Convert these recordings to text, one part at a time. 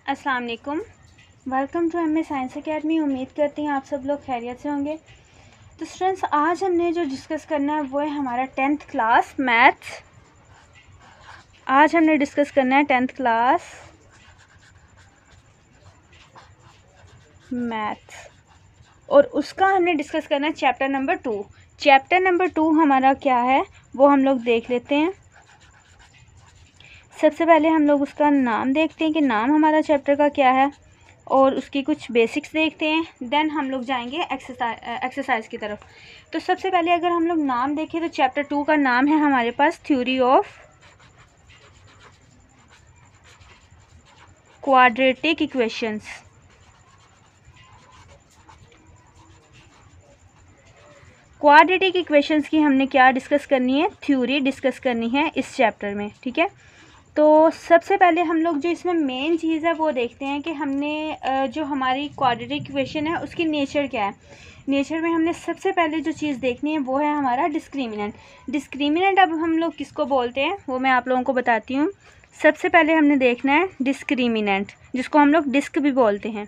अस्सलाम वालेकुम। Welcome to MA science academy. उम्मीद करती हैं आप सब लोग खैरियत से होंगे। तो स्टूडेंट्स, आज हमने जो डिस्कस करना है वो है हमारा 10th क्लास मैथ्स। आज हमने डिस्कस करना है 10th क्लास मैथ्स और उसका हमने डिस्कस करना है चैप्टर नंबर 2। चैप्टर नंबर 2 हमारा क्या है वो हम लोग देख लेते हैं। सबसे पहले हम लोग उसका नाम देखते हैं कि नाम हमारा चैप्टर का क्या है और उसकी कुछ बेसिक्स देखते हैं। देन हम लोग जाएंगे एक्सरसाइज की तरफ। तो सबसे पहले अगर हम लोग नाम देखें तो चैप्टर 2 का नाम है हमारे पास theory of quadratic equations. Quadratic equations की हमने क्या डिस्कस करनी है, थ्योरी डिस्कस करनी है इस चैप्टर में, ठीक है। तो सबसे पहले हम लोग जो इसमें मेन चीज़ है वो देखते हैं कि हमने जो हमारी क्वाड्रेटिक इक्वेशन है उसकी नेचर क्या है। नेचर में हमने सबसे पहले जो चीज़ देखनी है वो है हमारा डिस्क्रिमिनेंट। डिस्क्रिमिनेंट अब हम लोग किसको बोलते हैं वो मैं आप लोगों को बताती हूँ। सबसे पहले हमने देखना है डिस्क्रिमिनेंट, जिसको हम लोग डिस्क भी बोलते हैं।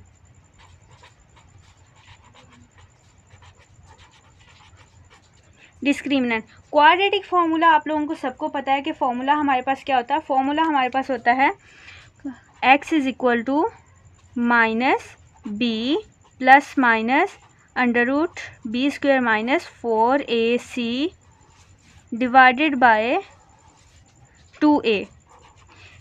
डिस्क्रिमिनेंट क्वाड्रेटिक फार्मूला आप लोगों को सबको पता है कि फार्मूला हमारे पास क्या होता है। फार्मूला हमारे पास होता है x is equal to minus B plus minus under root B square minus 4ac divided by 2a।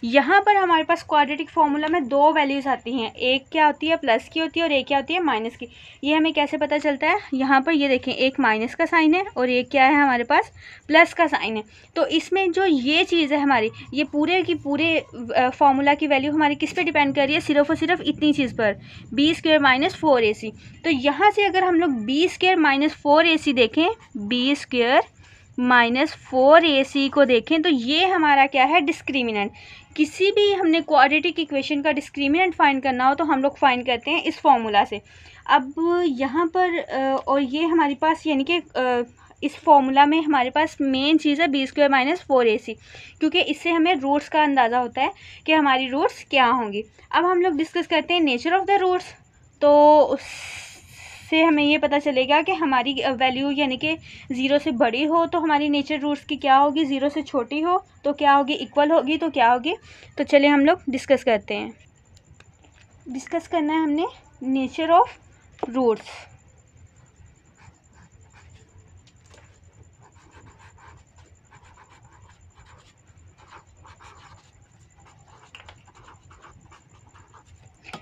यहाँ पर हमारे पास क्वाड्रेटिक फार्मूला में दो वैल्यूज आती हैं, एक क्या होती है प्लस की होती है और एक क्या होती है माइनस की। ये हमें कैसे पता चलता है, यहाँ पर ये देखें एक माइनस का साइन है और एक क्या है हमारे पास प्लस का साइन है। तो इसमें जो ये चीज़ है हमारी, ये पूरे की पूरे फार्मूला की वैल्यू हमारी किस पे डिपेंड कर रही है, सिर्फ और सिर्फ इतनी चीज़ पर, बी स्क्वायर माइनस 4ac। तो यहाँ से अगर हम लोग बी स्क्वायर माइनस 4ac देखें, बी स्क्वायर माइनस 4ac को देखें तो ये हमारा क्या है डिस्क्रिमिनेंट। किसी भी हमने क्वाड्रेटिक इक्वेशन का डिस्क्रिमिनेंट फाइंड करना हो तो हम लोग फाइंड करते हैं इस फॉर्मूला से। अब यहाँ पर और ये हमारे पास यानी कि इस फॉर्मूला में हमारे पास मेन चीज़ है बी स्क्वायर माइनस 4ac, क्योंकि इससे हमें रूट्स का अंदाज़ा होता है कि हमारी रूट्स क्या होंगी। अब हम लोग डिस्कस करते हैं नेचर ऑफ द रूट्स। तो से हमें ये पता चलेगा कि हमारी वैल्यू यानी कि 0 से बड़ी हो तो हमारी नेचर रूट्स की क्या होगी, 0 से छोटी हो तो क्या होगी, इक्वल होगी तो क्या होगी। तो चलिए हम लोग डिस्कस करते हैं। डिस्कस करना है हमने nature of roots.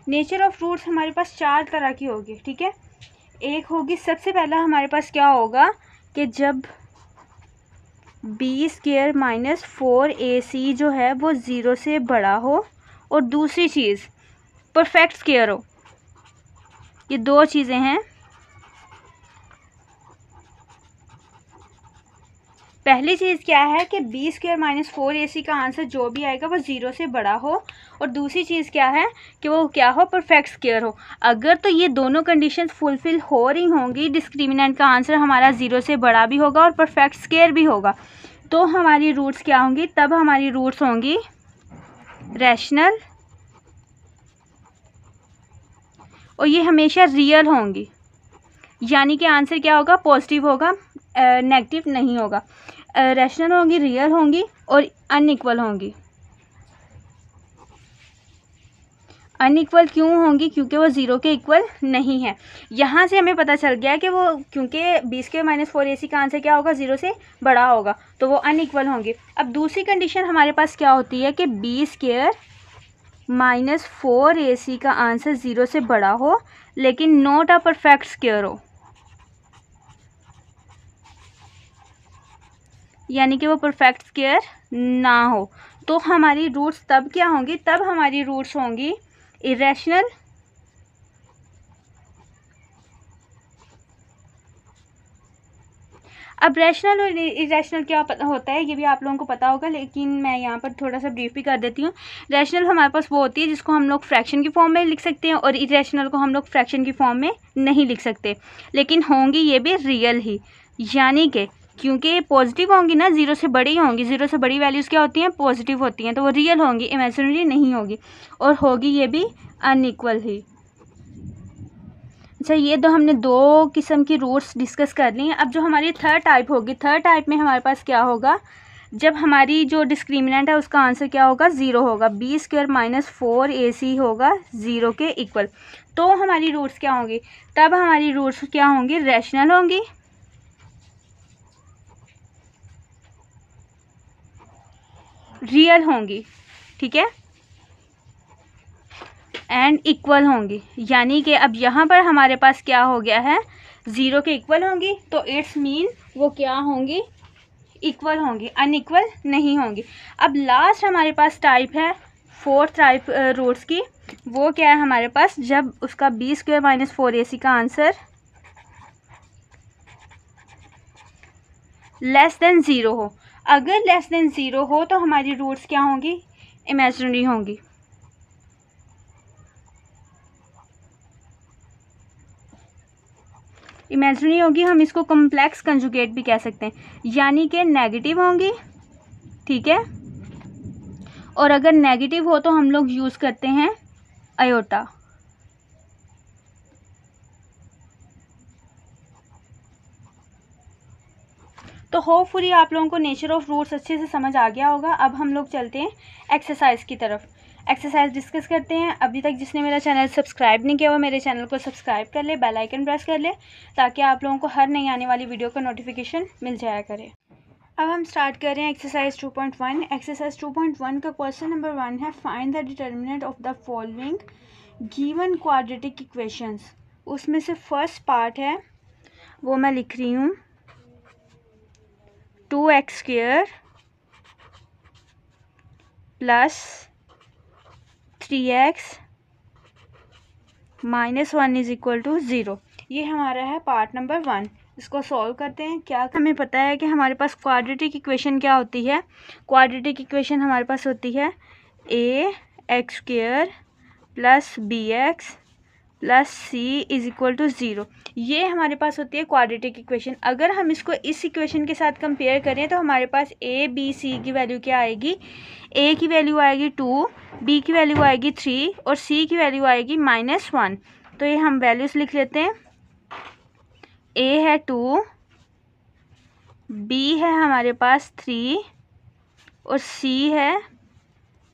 Nature of roots हमारे पास 4 तरह की होगी, ठीक है। एक होगी, सबसे पहला हमारे पास क्या होगा कि जब बी स्क्वायर माइनस 4ac जो है वो 0 से बड़ा हो, और दूसरी चीज़ परफेक्ट स्क्वायर हो। ये दो चीज़ें हैं। पहली चीज़ क्या है कि बी स्क्वायर माइनस 4ac का आंसर जो भी आएगा वो 0 से बड़ा हो, और दूसरी चीज़ क्या है कि वो क्या हो, परफेक्ट स्क्वायर हो। अगर तो ये दोनों कंडीशंस फुलफिल हो रही होंगी, डिस्क्रिमिनेंट का आंसर हमारा 0 से बड़ा भी होगा और परफेक्ट स्क्वायर भी होगा, तो हमारी रूट्स क्या होंगी, तब हमारी रूट्स होंगी रैशनल, और ये हमेशा रियल होंगी। यानी कि आंसर क्या होगा, पॉजिटिव होगा, नेगेटिव नहीं होगा। रैशनल होंगी, रियल होंगी और अनइक्वल होंगी। अनइक्वल क्यों होंगी, क्योंकि वो 0 के इक्वल नहीं है। यहाँ से हमें पता चल गया कि वो क्योंकि बी स्क्वायर माइनस 4ac का आंसर क्या होगा, 0 से बड़ा होगा, तो वो अनइक्वल होंगे। अब दूसरी कंडीशन हमारे पास क्या होती है कि बी स्क्वायर माइनस 4ac का आंसर 0 से बड़ा हो लेकिन नॉट अ परफेक्ट स्क्वायर हो, यानी कि वो परफेक्ट स्क्वायर ना हो। तो हमारी रूट्स तब क्या होंगी, तब हमारी रूट्स होंगी इरेशनल, अब रैशनल और इरेशनल क्या होता है ये भी आप लोगों को पता होगा, लेकिन मैं यहाँ पर थोड़ा सा ब्रीफ भी कर देती हूँ। रैशनल हमारे पास वो होती है जिसको हम लोग फ्रैक्शन की फॉर्म में लिख सकते हैं, और इरेशनल को हम लोग फ्रैक्शन की फॉर्म में नहीं लिख सकते, लेकिन होंगी ये भी रियल ही। यानी कि क्योंकि पॉजिटिव होंगी ना, ज़ीरो से बड़ी होंगी, ज़ीरो से बड़ी वैल्यूज़ क्या होती हैं, पॉजिटिव होती हैं, तो वो रियल होंगी, इमेजिनरी नहीं होगी, और होगी ये भी अनइक्वल ही। अच्छा, ये तो हमने दो किस्म की रूट्स डिस्कस कर ली हैं। अब जो हमारी थर्ड टाइप होगी, थर्ड टाइप में हमारे पास क्या होगा, जब हमारी जो डिस्क्रिमिनेंट है उसका आंसर क्या होगा, ज़ीरो होगा, बी स्क्वायर माइनस 4ac होगा ज़ीरो के इक्वल, तो हमारी रूट्स क्या होंगी, तब हमारी रूट्स क्या होंगी, रैशनल होंगी, रियल होंगी, ठीक है, एंड इक्वल होंगी। यानी कि अब यहाँ पर हमारे पास क्या हो गया है, ज़ीरो के इक्वल होंगी, तो इट्स मीन वो क्या होंगी, इक्वल होंगी, अनइक्वल नहीं होंगी। अब लास्ट हमारे पास टाइप है, फोर्थ टाइप रूट्स की, वो क्या है हमारे पास, जब उसका बी स्क्वायर माइनस 4ac का आंसर लेस देन ज़ीरो हो। अगर लेस देन ज़ीरो हो तो हमारी रूट्स क्या होंगी, इमेजिनरी होंगी। इमेजिनरी होगी, हम इसको कॉम्प्लेक्स कंजुगेट भी कह सकते हैं, यानी कि नेगेटिव होंगी, ठीक है, और अगर नेगेटिव हो तो हम लोग यूज़ करते हैं आयोटा। तो होपफुली आप लोगों को नेचर ऑफ रूट्स अच्छे से समझ आ गया होगा। अब हम लोग चलते हैं एक्सरसाइज की तरफ, एक्सरसाइज डिस्कस करते हैं। अभी तक जिसने मेरा चैनल सब्सक्राइब नहीं किया वो मेरे चैनल को सब्सक्राइब कर ले, बेल आइकन प्रेस कर ले, ताकि आप लोगों को हर नई आने वाली वीडियो का नोटिफिकेशन मिल जाया करे। अब हम स्टार्ट कर रहे हैं एक्सरसाइज 2.1। एक्सरसाइज 2.1 का क्वेश्चन नंबर 1 है, find the determinant of the following given quadratic equations. उसमें से फर्स्ट पार्ट है वो मैं लिख रही हूँ, 2x square plus 3x minus 1 is equal to 0। ये हमारा है पार्ट नंबर 1। इसको सॉल्व करते हैं। क्या हमें पता है कि हमारे पास क्वाड्रेटिक इक्वेशन क्या होती है, क्वाड्रेटिक इक्वेशन हमारे पास होती है ax square plus bx plus c is equal to 0। ये हमारे पास होती है क्वाड्रेटिक इक्वेशन। अगर हम इसको इस इक्वेशन के साथ कंपेयर करें तो हमारे पास a b c की वैल्यू क्या आएगी, a की वैल्यू आएगी 2, b की वैल्यू आएगी 3 और c की वैल्यू आएगी -1। तो ये हम वैल्यूज़ लिख लेते हैं, a है 2, b है हमारे पास 3 और c है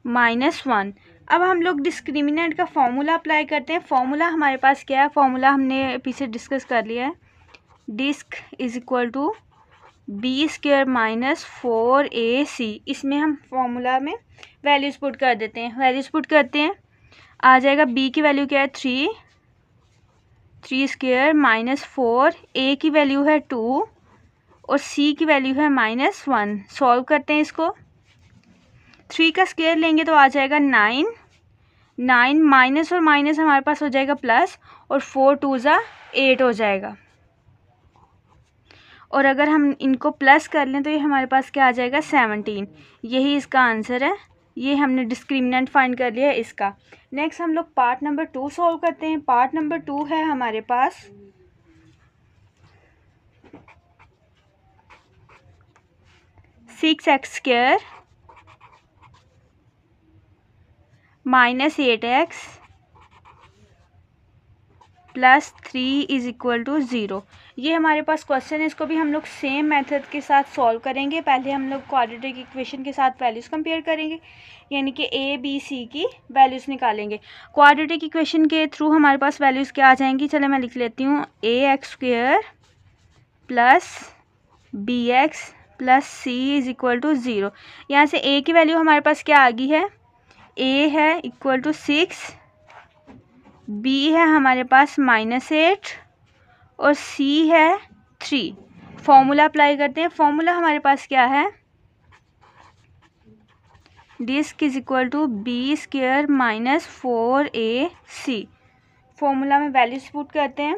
-1। अब हम लोग डिस्क्रिमिनेंट का फॉर्मूला अप्लाई करते हैं। फॉर्मूला हमारे पास क्या है, फॉर्मूला हमने पीछे डिस्कस कर लिया है, disc is equal to B square minus 4ac। इसमें हम फॉर्मूला में वैल्यूज़ पुट कर देते हैं, वैल्यूज़ पुट करते हैं, आ जाएगा b की वैल्यू क्या है 3 स्क्वायर माइनस 4, a की वैल्यू है 2 और c की वैल्यू है -1। सॉल्व करते हैं इसको, 3 का स्क्वायर लेंगे तो आ जाएगा 9 माइनस और माइनस हमारे पास हो जाएगा प्लस, और 4 2 ज़ा 8 हो जाएगा। और अगर हम इनको प्लस कर लें तो ये हमारे पास क्या आ जाएगा 17। यही इसका आंसर है। ये हमने डिस्क्रिमिनेंट फाइंड कर लिया है इसका। नेक्स्ट हम लोग पार्ट नंबर 2 सॉल्व करते हैं। पार्ट नंबर 2 है हमारे पास (6x square minus 8x plus 3 is equal to 0। ये हमारे पास क्वेश्चन है, इसको भी हम लोग सेम मेथड के साथ सॉल्व करेंगे। पहले हम लोग क्वाड्रेटिक इक्वेशन के साथ वैल्यूज़ कंपेयर करेंगे, यानी कि a b c की वैल्यूज़ निकालेंगे। क्वाड्रेटिक इक्वेशन के थ्रू हमारे पास वैल्यूज़ क्या आ जाएंगी, चले मैं लिख लेती हूँ, ax square plus bx plus c is equal to 0। यहाँ से a की वैल्यू हमारे पास क्या आ गई है, a है इक्वल टू 6, b है हमारे पास -8 और c है 3। फॉर्मूला अप्लाई करते हैं। फॉर्मूला हमारे पास क्या है, disc is equal to B square minus 4ac। Formula में वैल्यूज पुट करते हैं।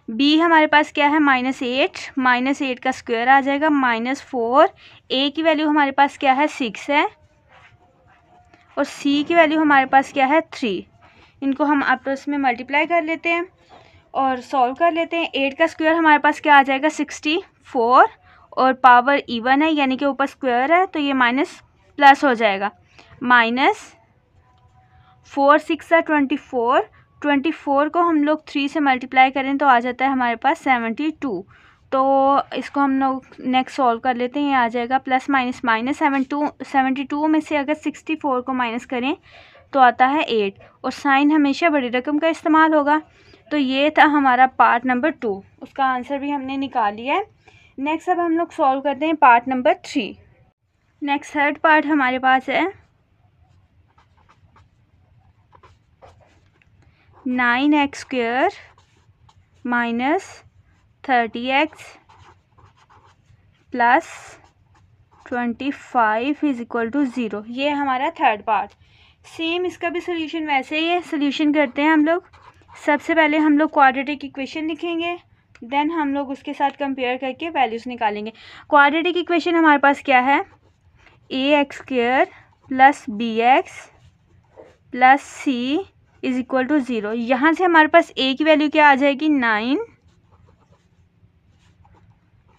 b हमारे पास क्या है -8 का स्क्वायर आ जाएगा -4, a की वैल्यू हमारे पास क्या है 6 है और c की वैल्यू हमारे पास क्या है 3। इनको हम आपस में मल्टीप्लाई कर लेते हैं। और सॉल्व कर लेते हैं। 8 का स्क्वायर हमारे पास क्या आ जाएगा 64 और पावर इवन है यानी कि ऊपर स्क्वायर है तो ये माइनस प्लस हो जाएगा। माइनस 4 6 24, 24 को हम लोग 3 से मल्टीप्लाई करें तो आ जाता है हमारे पास 72। तो इसको हम लोग नेक्स्ट सॉल्व कर लेते हैं। ये आ जाएगा प्लस माइनस माइनस 72 में से अगर 64 को माइनस करें तो आता है 8 और साइन हमेशा बड़ी रकम का इस्तेमाल होगा। तो ये था हमारा पार्ट नंबर 2, उसका आंसर भी हमने निकाल लिया है। नेक्स्ट अब हम लोग सॉल्व करते हैं part number 3। Next third part हमारे पास है 9x square minus 30x plus 25 is equal to 0। ये हमारा थर्ड पार्ट। सेम इसका भी सोल्यूशन वैसे ही है। सोल्यूशन करते हैं हम लोग। सबसे पहले हम लोग क्वाड्रेटिक इक्वेशन लिखेंगे, देन हम लोग उसके साथ कंपेयर करके वैल्यूज़ निकालेंगे। क्वाड्रेटिक इक्वेशन हमारे पास क्या है, ax square plus bx plus c is equal to 0। यहाँ से हमारे पास a की वैल्यू क्या आ जाएगी 9,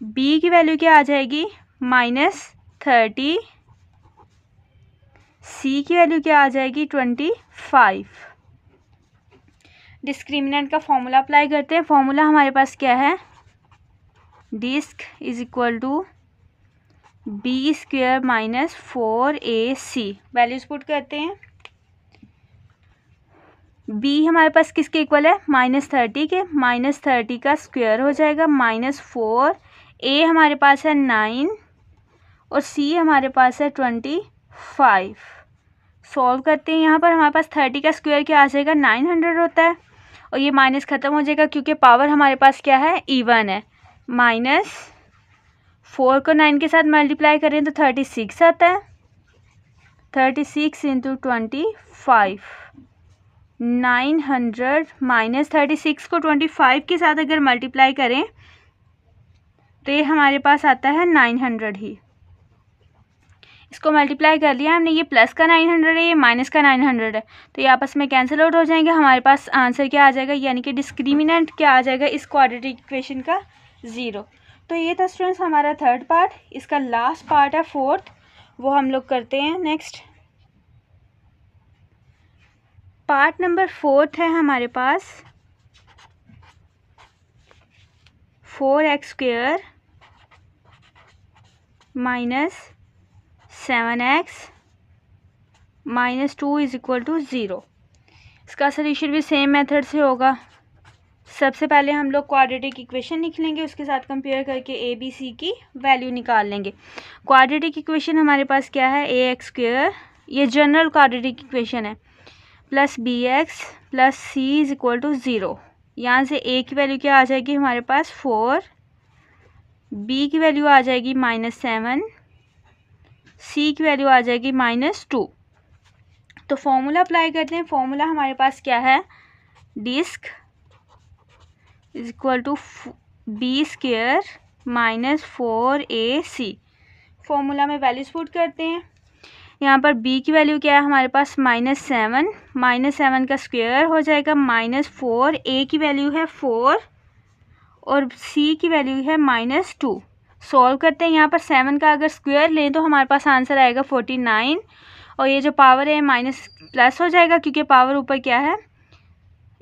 b की वैल्यू क्या आ जाएगी -30, c की वैल्यू क्या आ जाएगी 25। डिस्क्रिमिनेंट का फॉर्मूला अप्लाई करते हैं। फॉर्मूला हमारे पास क्या है, disc is equal to B square minus 4ac। Values put करते हैं। b हमारे पास किसके इक्वल है -30 के, -30 का स्क्वायर हो जाएगा -4। a हमारे पास है 9 और c हमारे पास है 25। सॉल्व करते हैं। यहाँ पर हमारे पास 30 का स्क्वायर क्या आ जाएगा 900 होता है और ये माइनस ख़त्म हो जाएगा क्योंकि पावर हमारे पास क्या है इवन है। -4 को 9 के साथ मल्टीप्लाई करें तो 36 आता है। 36 इंटू 25, 900 -36 को 25 के साथ अगर मल्टीप्लाई करें तो ये हमारे पास आता है 900 ही। इसको मल्टीप्लाई कर लिया हमने, ये प्लस का 900 है, ये माइनस का 900 है, तो ये आपस में कैंसिल आउट हो जाएंगे। हमारे पास आंसर क्या आ जाएगा, यानी कि डिस्क्रिमिनेंट क्या आ जाएगा इस क्वाड्रेटिक इक्वेशन का 0। तो ये था स्टूडेंट्स हमारा थर्ड पार्ट। इसका लास्ट पार्ट है फोर्थ, वो हम लोग करते हैं नेक्स्ट। पार्ट नंबर 4 है हमारे पास 4x square minus 7x minus 2 is equal to 0। इसका सोल्यूशन भी सेम मेथड से होगा। सबसे पहले हम लोग क्वाड्रेटिक इक्वेशन लिख लेंगे, उसके साथ कंपेयर करके ए बी सी की वैल्यू निकाल लेंगे। क्वाड्रेटिक इक्वेशन हमारे पास क्या है, ax स्क्वायर, ये जनरल क्वाड्रेटिक इक्वेशन है, plus bx plus c is equal to 0। यहाँ से a की वैल्यू क्या आ जाएगी हमारे पास 4, b की वैल्यू आ जाएगी -7, c की वैल्यू आ जाएगी -2। तो फॉर्मूला अप्लाई करते हैं। फॉर्मूला हमारे पास क्या है, disc is equal to B square minus 4ac। Formula में वैल्यूज पुट करते हैं। यहाँ पर b की वैल्यू क्या है हमारे पास -7, -7 का स्क्वायर हो जाएगा -4, a की वैल्यू है 4 और c की वैल्यू है -2। सॉल्व करते हैं। यहाँ पर 7 का अगर स्क्वायर लें तो हमारे पास आंसर आएगा 49 और ये जो पावर है माइनस प्लस हो जाएगा क्योंकि पावर ऊपर क्या है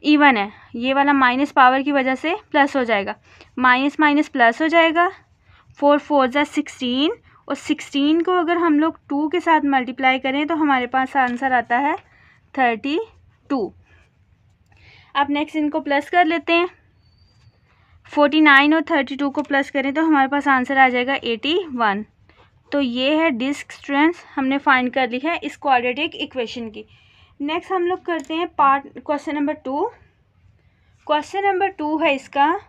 इवन है, ये वाला माइनस पावर की वजह से प्लस हो जाएगा, माइनस माइनस प्लस हो जाएगा। 4 4 जा 16 और 16 को अगर हम लोग 2 के साथ मल्टीप्लाई करें तो हमारे पास आंसर आता है 32। अब नेक्स्ट इनको प्लस कर लेते हैं। 49 और 32 को प्लस करें तो हमारे पास आंसर आ जाएगा 81। तो ये है डिस्क स्ट्रेंथ हमने फाइंड कर ली है इस क्वाड्रेटिक इक्वेशन की। नेक्स्ट हम लोग करते हैं part question number 2। Question number 2 है इसका,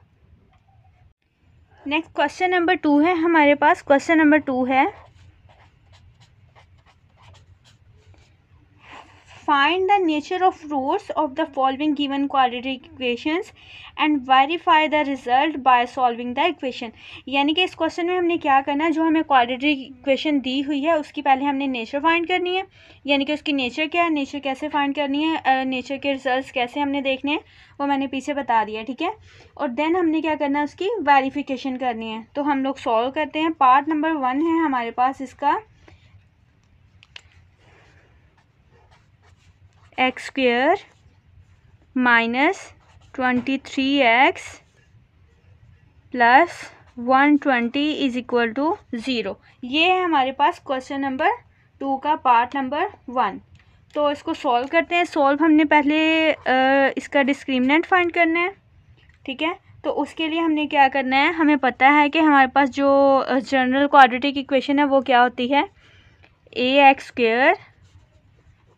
नेक्स्ट क्वेश्चन नंबर 2 है हमारे पास। क्वेश्चन नंबर 2 है find the nature of roots of the following given quadratic equations and verify the result by solving the equation. यानी कि इस क्वेश्चन में हमने क्या करना है, जो हमें क्वाड्रेटिक इक्वेशन दी हुई है उसकी पहले हमने नेचर फाइंड करनी है, यानी कि उसकी नेचर क्या है, नेचर कैसे फाइंड करनी है, नेचर के रिजल्ट्स कैसे हमने देखने हैं वो मैंने पीछे बता दिया, ठीक है। और देन हमने क्या करना है, उसकी वेरिफिकेशन करनी है। तो हम लोग सॉल्व करते हैं। पार्ट नंबर 1 है हमारे पास इसका X square minus 23x plus 120 is equal to 0। ये है हमारे पास क्वेश्चन नंबर 2 का पार्ट नंबर 1। तो इसको सॉल्व करते हैं। सॉल्व हमने पहले इसका डिस्क्रिमिनेंट फाइंड करना है, ठीक है। तो उसके लिए हमने क्या करना है, हमें पता है कि हमारे पास जो जनरल क्वाड्रेटिक इक्वेशन है वो क्या होती है, ax square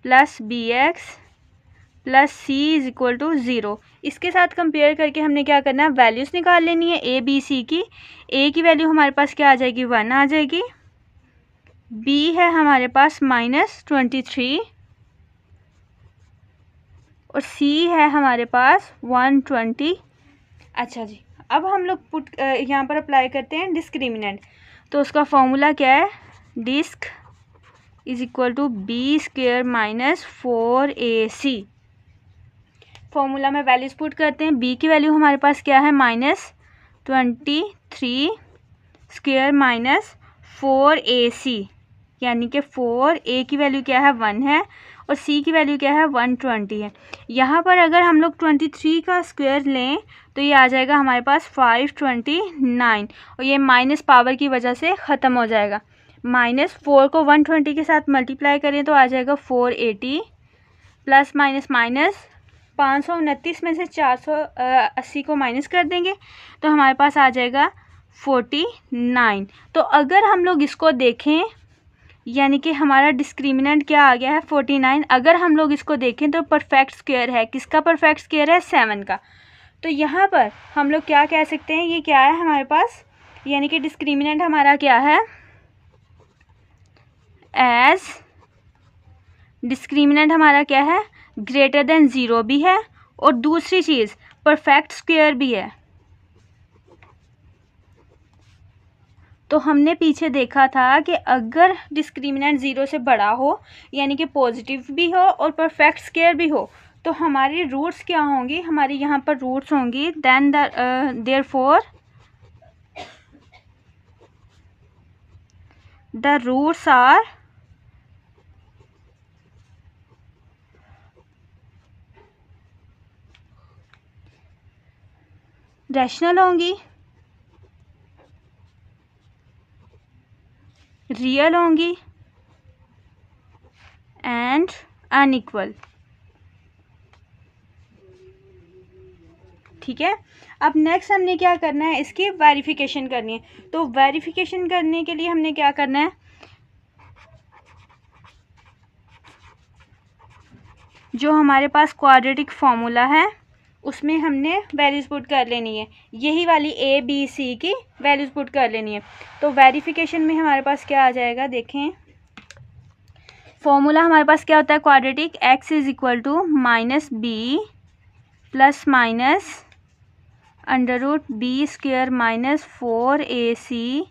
plus bx plus c is equal to 0। इसके साथ कंपेयर करके हमने क्या करना है, वैल्यूज़ निकाल लेनी है a b c की। a की वैल्यू हमारे पास क्या आ जाएगी, 1 आ जाएगी। b है हमारे पास -23 और c है हमारे पास 120। अच्छा जी, अब हम लोग यहाँ पर अप्लाई करते हैं डिस्क्रिमिनेंट। तो उसका फॉर्मूला क्या है, disc is equal to B square minus 4ac। Formula में वैल्यूज पुट करते हैं। b की वैल्यू हमारे पास क्या है, -23 स्क्वेयर माइनस 4ac, यानी कि 4a की वैल्यू क्या है, 1 है और c की वैल्यू क्या है, 120 है। यहाँ पर अगर हम लोग 23 का स्क्वायर लें तो ये आ जाएगा हमारे पास 529 और ये माइनस पावर की वजह से ख़त्म हो जाएगा। -4 को 120 के साथ मल्टीप्लाई करें तो आ जाएगा 480 प्लस माइनस माइनस 529 में से 480 को माइनस कर देंगे तो हमारे पास आ जाएगा 49। तो अगर हम लोग इसको देखें, यानी कि हमारा डिस्क्रिमिनेंट क्या आ गया है, 49। अगर हम लोग इसको देखें तो परफेक्ट स्क्वायर है, किसका परफेक्ट स्क्वायर है, 7 का। तो यहाँ पर हम लोग क्या कह सकते हैं, ये क्या है हमारे पास, यानी कि डिस्क्रिमिनेंट हमारा क्या है, एज डिस्क्रिमिनेंट हमारा क्या है, ग्रेटर देन 0 भी है और दूसरी चीज़ परफेक्ट स्क्वायर भी है। तो हमने पीछे देखा था कि अगर डिस्क्रिमिनेंट 0 से बड़ा हो, यानी कि पॉजिटिव भी हो और परफेक्ट स्क्वायर भी हो, तो हमारी रूट्स क्या होंगी, हमारी यहाँ पर रूट्स होंगी, then therefore the roots are rational होंगी, रियल होंगी एंड अनइक्वल, ठीक है। अब नेक्स्ट हमने क्या करना है, इसकी वेरिफिकेशन करनी है। तो वेरिफिकेशन करने के लिए हमने क्या करना है, जो हमारे पास क्वाड्रेटिक फॉर्मूला है उसमें हमने वैल्यूज पुट कर लेनी है, यही वाली a b c की वैल्यूज पुट कर लेनी है। तो वेरिफिकेशन में हमारे पास क्या आ जाएगा, देखें फॉर्मूला हमारे पास क्या होता है, quadratic x is equal to -b plus minus √b square minus 4ac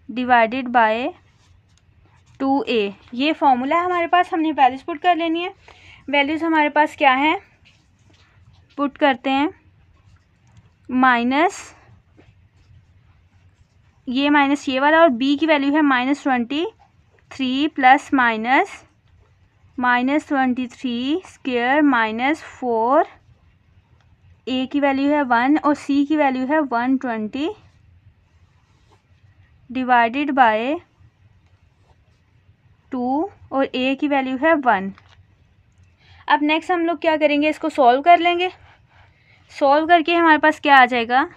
divided by 2a। ये फॉर्मूला है हमारे पास, हमने वैल्यूज पुट कर लेनी है। वैल्यूज हमारे पास क्या है, पुट करते हैं, माइनस ये वाला और b की वैल्यू है -23 प्लस -23 स्क्वायर माइनस 4, a की वैल्यू है 1 और c की वैल्यू है 120 डिवाइडेड बाय 2 और a की वैल्यू है 1। अब नेक्स्ट हम लोग क्या करेंगे, इसको सॉल्व कर लेंगे। सॉल्व करके हमारे पास क्या आ जाएगा,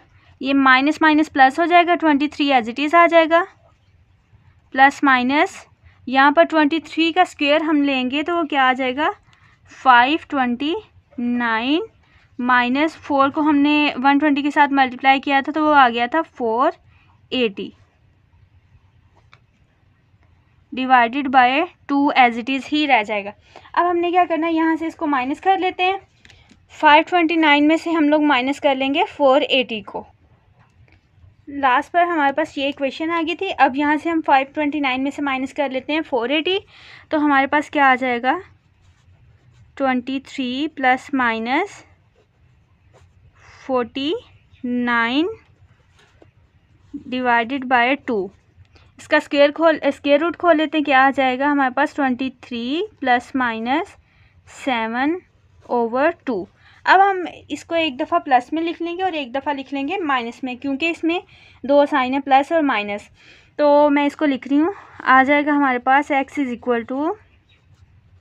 ये माइनस माइनस प्लस हो जाएगा, 23 एज इट इज़ आ जाएगा, प्लस माइनस यहाँ पर 23 का स्क्वायर हम लेंगे तो वो क्या आ जाएगा, 529 माइनस 4 को हमने 120 के साथ मल्टीप्लाई किया था तो वो आ गया था 480। Divided by 2 as it is ही रह जाएगा। अब हमने क्या करना है, यहाँ से इसको माइनस कर लेते हैं। 529 में से हम लोग माइनस कर लेंगे 480 को। लास्ट पर हमारे पास ये इक्वेशन आ गई थी। अब यहाँ से हम 529 में से माइनस कर लेते हैं 480, तो हमारे पास क्या आ जाएगा 23 प्लस माइनस 49 डिवाइडेड बाय 2। इसका स्क्वायर रूट खोल लेते हैं, क्या आ जाएगा हमारे पास 23 प्लस माइनस 7/2। अब हम इसको एक दफ़ा प्लस में लिख लेंगे और एक दफ़ा लिख लेंगे माइनस में, क्योंकि इसमें दो साइन है, प्लस और माइनस। तो मैं इसको लिख रही हूँ, आ जाएगा हमारे पास x is equal to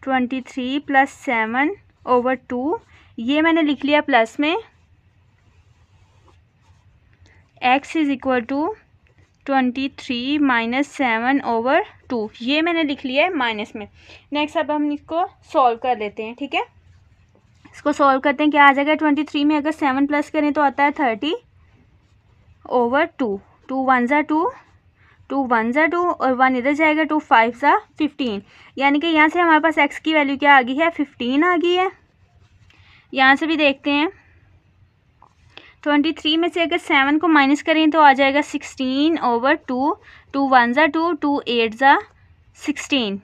23 plus 7/2। ये मैंने लिख लिया प्लस में। x is equal to 23 minus 7/2, ये मैंने लिख लिया है माइनस में। नेक्स्ट अब हम इसको सॉल्व कर लेते हैं, ठीक है। इसको सॉल्व करते हैं, क्या आ जाएगा 23 में अगर 7 प्लस करें तो आता है 30/2। 2 1 ज़ा 2, 2 1 ज़ा 2 और 1 इधर जाएगा, 2 5 ज़ा 15। यानी कि यहाँ से हमारे पास x की वैल्यू क्या आ गई है 15 आ गई है। यहाँ से भी देखते हैं 23 में से अगर 7 को माइनस करें तो आ जाएगा 16/2। 2 1 ज़ा 2, 2 8 ज़ा 16।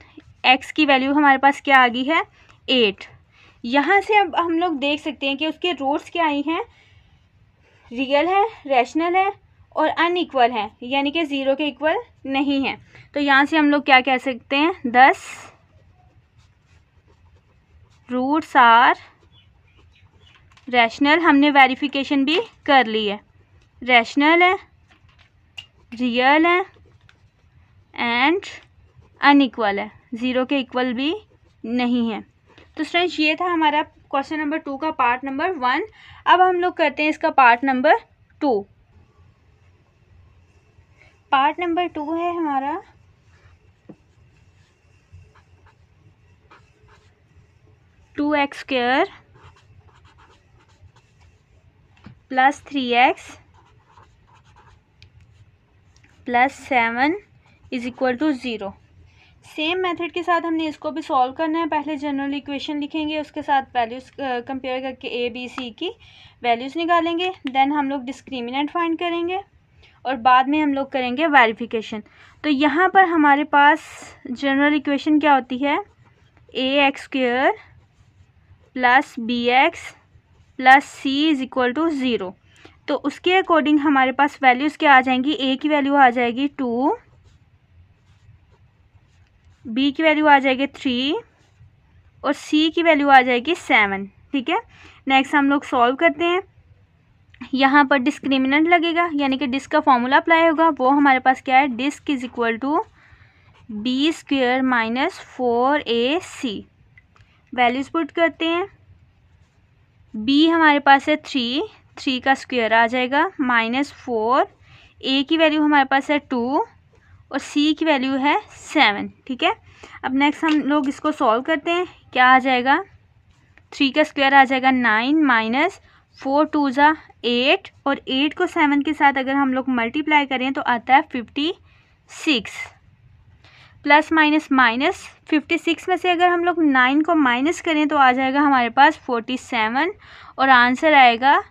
x की वैल्यू हमारे पास क्या आ गई है 8। यहाँ से अब हम लोग देख सकते हैं कि उसके रूट्स क्या आई हैं, रियल है, रैशनल है और अनइक्वल है, यानी कि 0 के इक्वल नहीं है। तो यहाँ से हम लोग क्या कह सकते हैं, 10 रूट्स आर रैशनल। हमने वेरिफिकेशन भी कर ली है, रैशनल है, रियल है एंड अनइक्वल है, 0 के इक्वल भी नहीं है। तो स्टूडेंट्स ये था हमारा क्वेश्चन नंबर 2 का पार्ट नंबर 1। अब हम लोग करते हैं इसका पार्ट नंबर 2। पार्ट नंबर 2 है हमारा 2x² plus 3x plus 7 is equal to 0। Same method के साथ हमने इसको भी सॉल्व करना है। पहले जनरल इक्वेशन लिखेंगे, उसके साथ वैल्यूज़ कंपेयर करके ए बी सी की वैल्यूज़ निकालेंगे। देन हम लोग डिस्क्रिमिनेंट फाइंड करेंगे और बाद में हम लोग करेंगे वेरिफिकेशन। तो यहाँ पर हमारे पास जनरल इक्वेशन क्या होती है, ax² plus bx plus c is equal to 0। तो उसके अकॉर्डिंग हमारे पास वैल्यूज़ क्या आ जाएंगी, a की वैल्यू आ जाएगी 2, b की वैल्यू आ जाएगी 3 और c की वैल्यू आ जाएगी 7, ठीक है। नेक्स्ट हम लोग सॉल्व करते हैं। यहाँ पर डिस्क्रिमिनेंट लगेगा, यानी कि डिस्क का फॉर्मूला अप्लाई होगा। वो हमारे पास क्या है, disc is equal to b² minus 4ac। Values put करते हैं, b हमारे पास है 3 का स्क्वायर आ जाएगा माइनस 4, a की वैल्यू हमारे पास है 2 और c की वैल्यू है 7, ठीक है। अब नेक्स्ट हम लोग इसको सॉल्व करते हैं, क्या आ जाएगा 3 का स्क्वायर आ जाएगा 9 माइनस 4 2 ज़ा 8 और 8 को 7 के साथ अगर हम लोग मल्टीप्लाई करें तो आता है 56। प्लस माइनस माइनस 56 में से अगर हम लोग 9 को माइनस करें तो आ जाएगा हमारे पास 47 और आंसर आएगा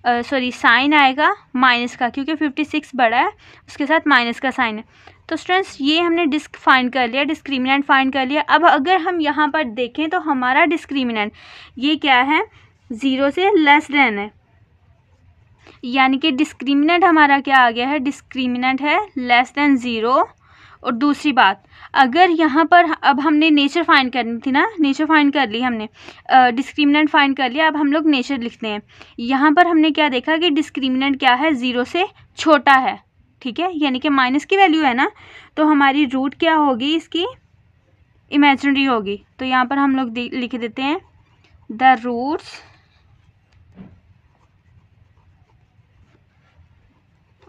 साइन आएगा माइनस का, क्योंकि 56 बड़ा है उसके साथ माइनस का साइन है। तो स्टूडेंट्स ये हमने डिस्क फाइंड कर लिया, डिस्क्रिमिनेंट फाइंड कर लिया। अब अगर हम यहाँ पर देखें तो हमारा डिस्क्रिमिनेंट ये क्या है, 0 से लेस देन है, यानी कि डिस्क्रिमिनेंट हमारा क्या आ गया है, डिस्क्रिमिनेंट है लेस देन 0। और दूसरी बात, अगर यहाँ पर अब हमने नेचर फाइंड करनी थी ना, नेचर फाइंड कर ली हमने, डिस्क्रिमिनेंट फाइंड कर लिया। अब हम लोग नेचर लिखते हैं। यहाँ पर हमने क्या देखा कि डिस्क्रिमिनेंट क्या है, 0 से छोटा है, ठीक है, यानी कि माइनस की वैल्यू है ना, तो हमारी रूट क्या होगी इसकी, इमेजिनरी होगी। तो यहाँ पर हम लोग लिख देते हैं the roots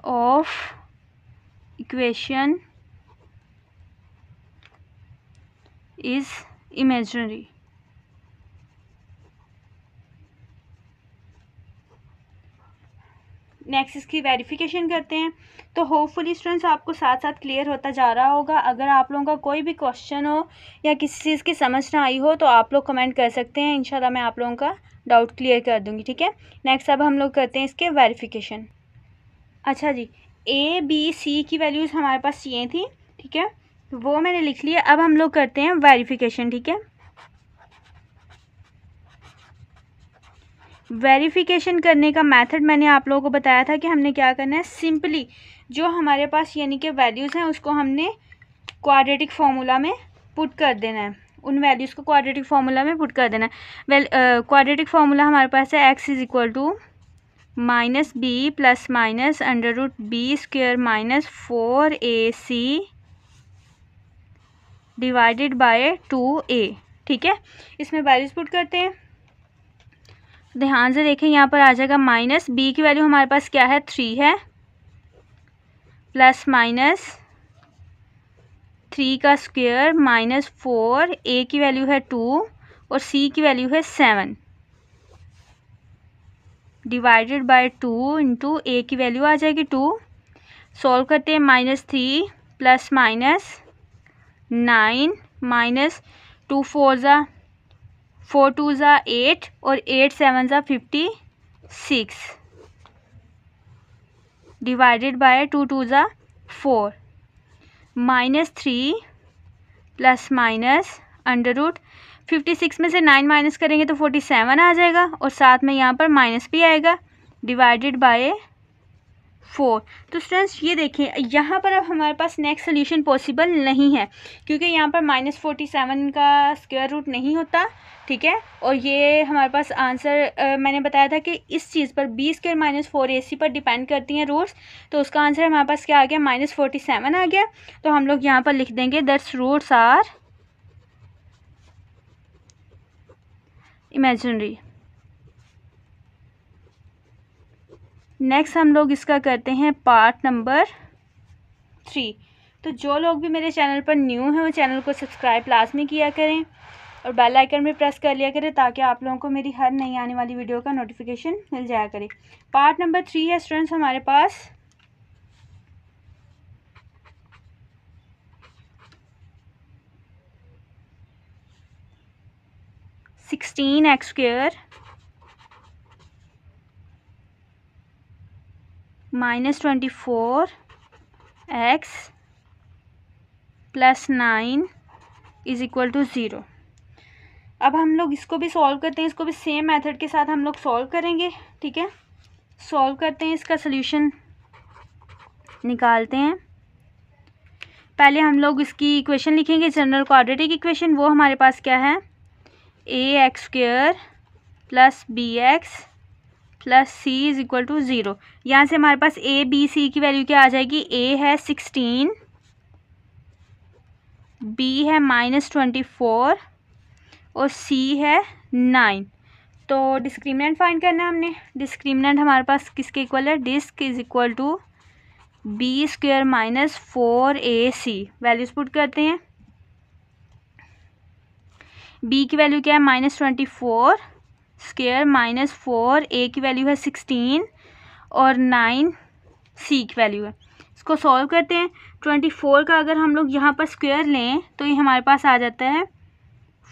of equation is imaginary। Next इसकी वेरिफिकेशन करते हैं। तो होपफुली स्टूडेंट्स आपको साथ साथ क्लियर होता जा रहा होगा। अगर आप लोगों का कोई भी क्वेश्चन हो या किसी चीज़ की समझ ना आई हो तो आप लोग कमेंट कर सकते हैं, इंशाल्लाह मैं आप लोगों का डाउट क्लियर कर दूँगी। ठीक है, नेक्स्ट अब हम लोग करते हैं इसके वेरिफिकेशन। अच्छा जी, ए बी सी की वैल्यूज़ हमारे पास चाहिए थी, ठीक है, तो वो मैंने लिख लिया। अब हम लोग करते हैं वेरिफिकेशन। ठीक है, वेरिफिकेशन करने का मेथड मैंने आप लोगों को बताया था कि हमने क्या करना है, सिंपली जो हमारे पास यानी कि वैल्यूज़ हैं उसको हमने क्वाड्रेटिक फार्मूला में पुट कर देना है, उन वैल्यूज़ को क्वाड्रेटिक फार्मूला में पुट कर देना है। क्वाड्रेटिक फार्मूला हमारे पास है x is equal to minus B plus minus under root B square minus 4ac divided by 2a। ठीक है, इसमें वैल्यूज़ पुट करते हैं। ध्यान से देखें, यहाँ पर आ जाएगा माइनस बी की वैल्यू हमारे पास क्या है 3 है, प्लस माइनस 3 का स्क्वायर माइनस 4, ए की वैल्यू है 2 और सी की वैल्यू है 7 डिवाइडेड बाय 2 इंटू ए की वैल्यू आ जाएगी 2। सॉल्व करते हैं, माइनस 3 प्लस माइनस 9 माइनस 2 4 ज़ा 4 2 ज़ा 8 और 8 7 ज़ा 56 डिवाइडेड बाय 2 2 ज़ा 4 minus 3 plus minus under root 56 में से 9 माइनस करेंगे तो 47 आ जाएगा और साथ में यहाँ पर माइनस भी आएगा डिवाइडेड बाय 4। तो स्टूडेंट्स ये देखें, यहाँ पर अब हमारे पास नेक्स्ट सोल्यूशन पॉसिबल नहीं है क्योंकि यहाँ पर माइनस 47 का स्क्वायर रूट नहीं होता। ठीक है, और ये हमारे पास आंसर मैंने बताया था कि इस चीज़ पर बी स्क्वायर माइनस 4ac पर डिपेंड करती हैं रूट्स, तो उसका आंसर हमारे पास क्या आ गया, माइनस 47 आ गया। तो हम लोग यहाँ पर लिख देंगे that's roots are imaginary. Next हम लोग इसका करते हैं पार्ट नंबर 3। तो जो लोग भी मेरे चैनल पर न्यू हैं वो चैनल को सब्सक्राइब लाजमी किया करें और बेल आइकन भी प्रेस कर लिया करें ताकि आप लोगों को मेरी हर नई आने वाली वीडियो का नोटिफिकेशन मिल जाया करे। पार्ट नंबर 3 है स्टूडेंट्स हमारे पास। Sixteen x square minus 24 x plus 9 is equal to 0। अब हम लोग इसको भी सॉल्व करते हैं, इसको भी सेम मेथड के साथ हम लोग सॉल्व करेंगे। ठीक है, सॉल्व करते हैं, इसका सल्यूशन निकालते हैं। पहले हम लोग इसकी इक्वेशन लिखेंगे, जनरल क्वाड्रेटिक इक्वेशन। वो हमारे पास क्या है, A x square plus B x plus C is equal to 0। यहाँ से हमारे पास ए बी सी की वैल्यू क्या आ जाएगी, ए है 16, बी है माइनस 24 और सी है 9। तो डिस्क्रिमिनेंट फाइंड करना है हमने। डिस्क्रिमिनेंट हमारे पास किसके इक्वल है, disc is equal to B square minus 4ac। Values put करते हैं, b की वैल्यू क्या है माइनस 24 स्क्वेयर माइनस 4, a की वैल्यू है 16 और 9 c की वैल्यू है। इसको सॉल्व करते हैं। 24 का अगर हम लोग यहाँ पर स्क्वायर लें तो ये हमारे पास आ जाता है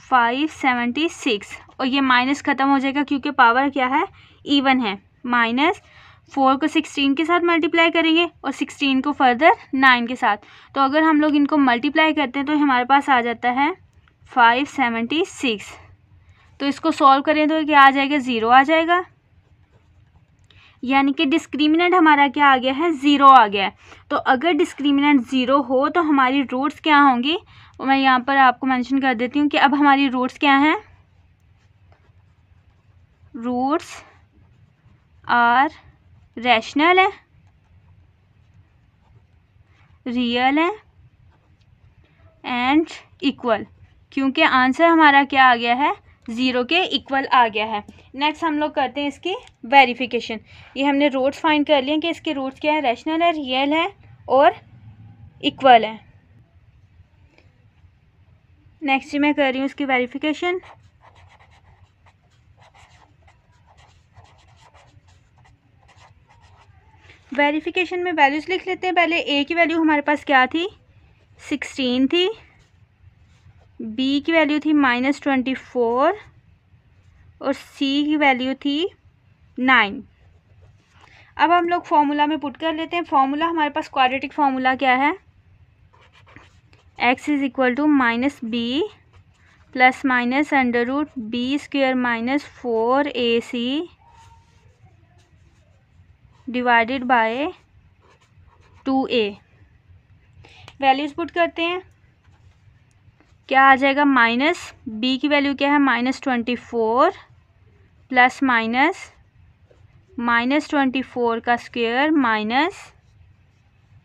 576 और ये माइनस ख़त्म हो जाएगा क्योंकि पावर क्या है, इवन है। माइनस 4 को 16 के साथ मल्टीप्लाई करेंगे और 16 को फर्दर 9 के साथ। तो अगर हम लोग इनको मल्टीप्लाई करते हैं तो हमारे पास आ जाता है 576। तो इसको सॉल्व करें तो क्या आ जाएगा, 0 आ जाएगा। यानी कि डिस्क्रिमिनेंट हमारा क्या आ गया है, 0 आ गया है। तो अगर डिस्क्रिमिनेंट 0 हो तो हमारी रूट्स क्या होंगी, वो मैं यहाँ पर आपको मेंशन कर देती हूँ कि अब हमारी रूट्स क्या हैं, रूट्स आर रैशनल है, रियल है एंड इक्वल, क्योंकि आंसर हमारा क्या आ गया है, 0 के इक्वल आ गया है। नेक्स्ट हम लोग करते हैं इसकी वेरिफिकेशन। ये हमने रूट्स फाइंड कर लिए कि इसके रूट्स क्या है, रैशनल है, रियल है और इक्वल है। नेक्स्ट मैं कर रही हूँ इसकी वेरिफिकेशन। वेरिफिकेशन में वैल्यूज़ लिख लेते हैं। पहले ए की वैल्यू हमारे पास क्या थी, 16 थी, बी की वैल्यू थी -24 और सी की वैल्यू थी 9। अब हम लोग फॉर्मूला में पुट कर लेते हैं। फॉर्मूला हमारे पास क्वाड्रेटिक फॉर्मूला क्या है, x is equal to -b plus minus √b² - 4ac divided by 2a। Values put करते हैं, क्या आ जाएगा, माइनस b की वैल्यू क्या है -24 प्लस -24 का स्क्वायर माइनस,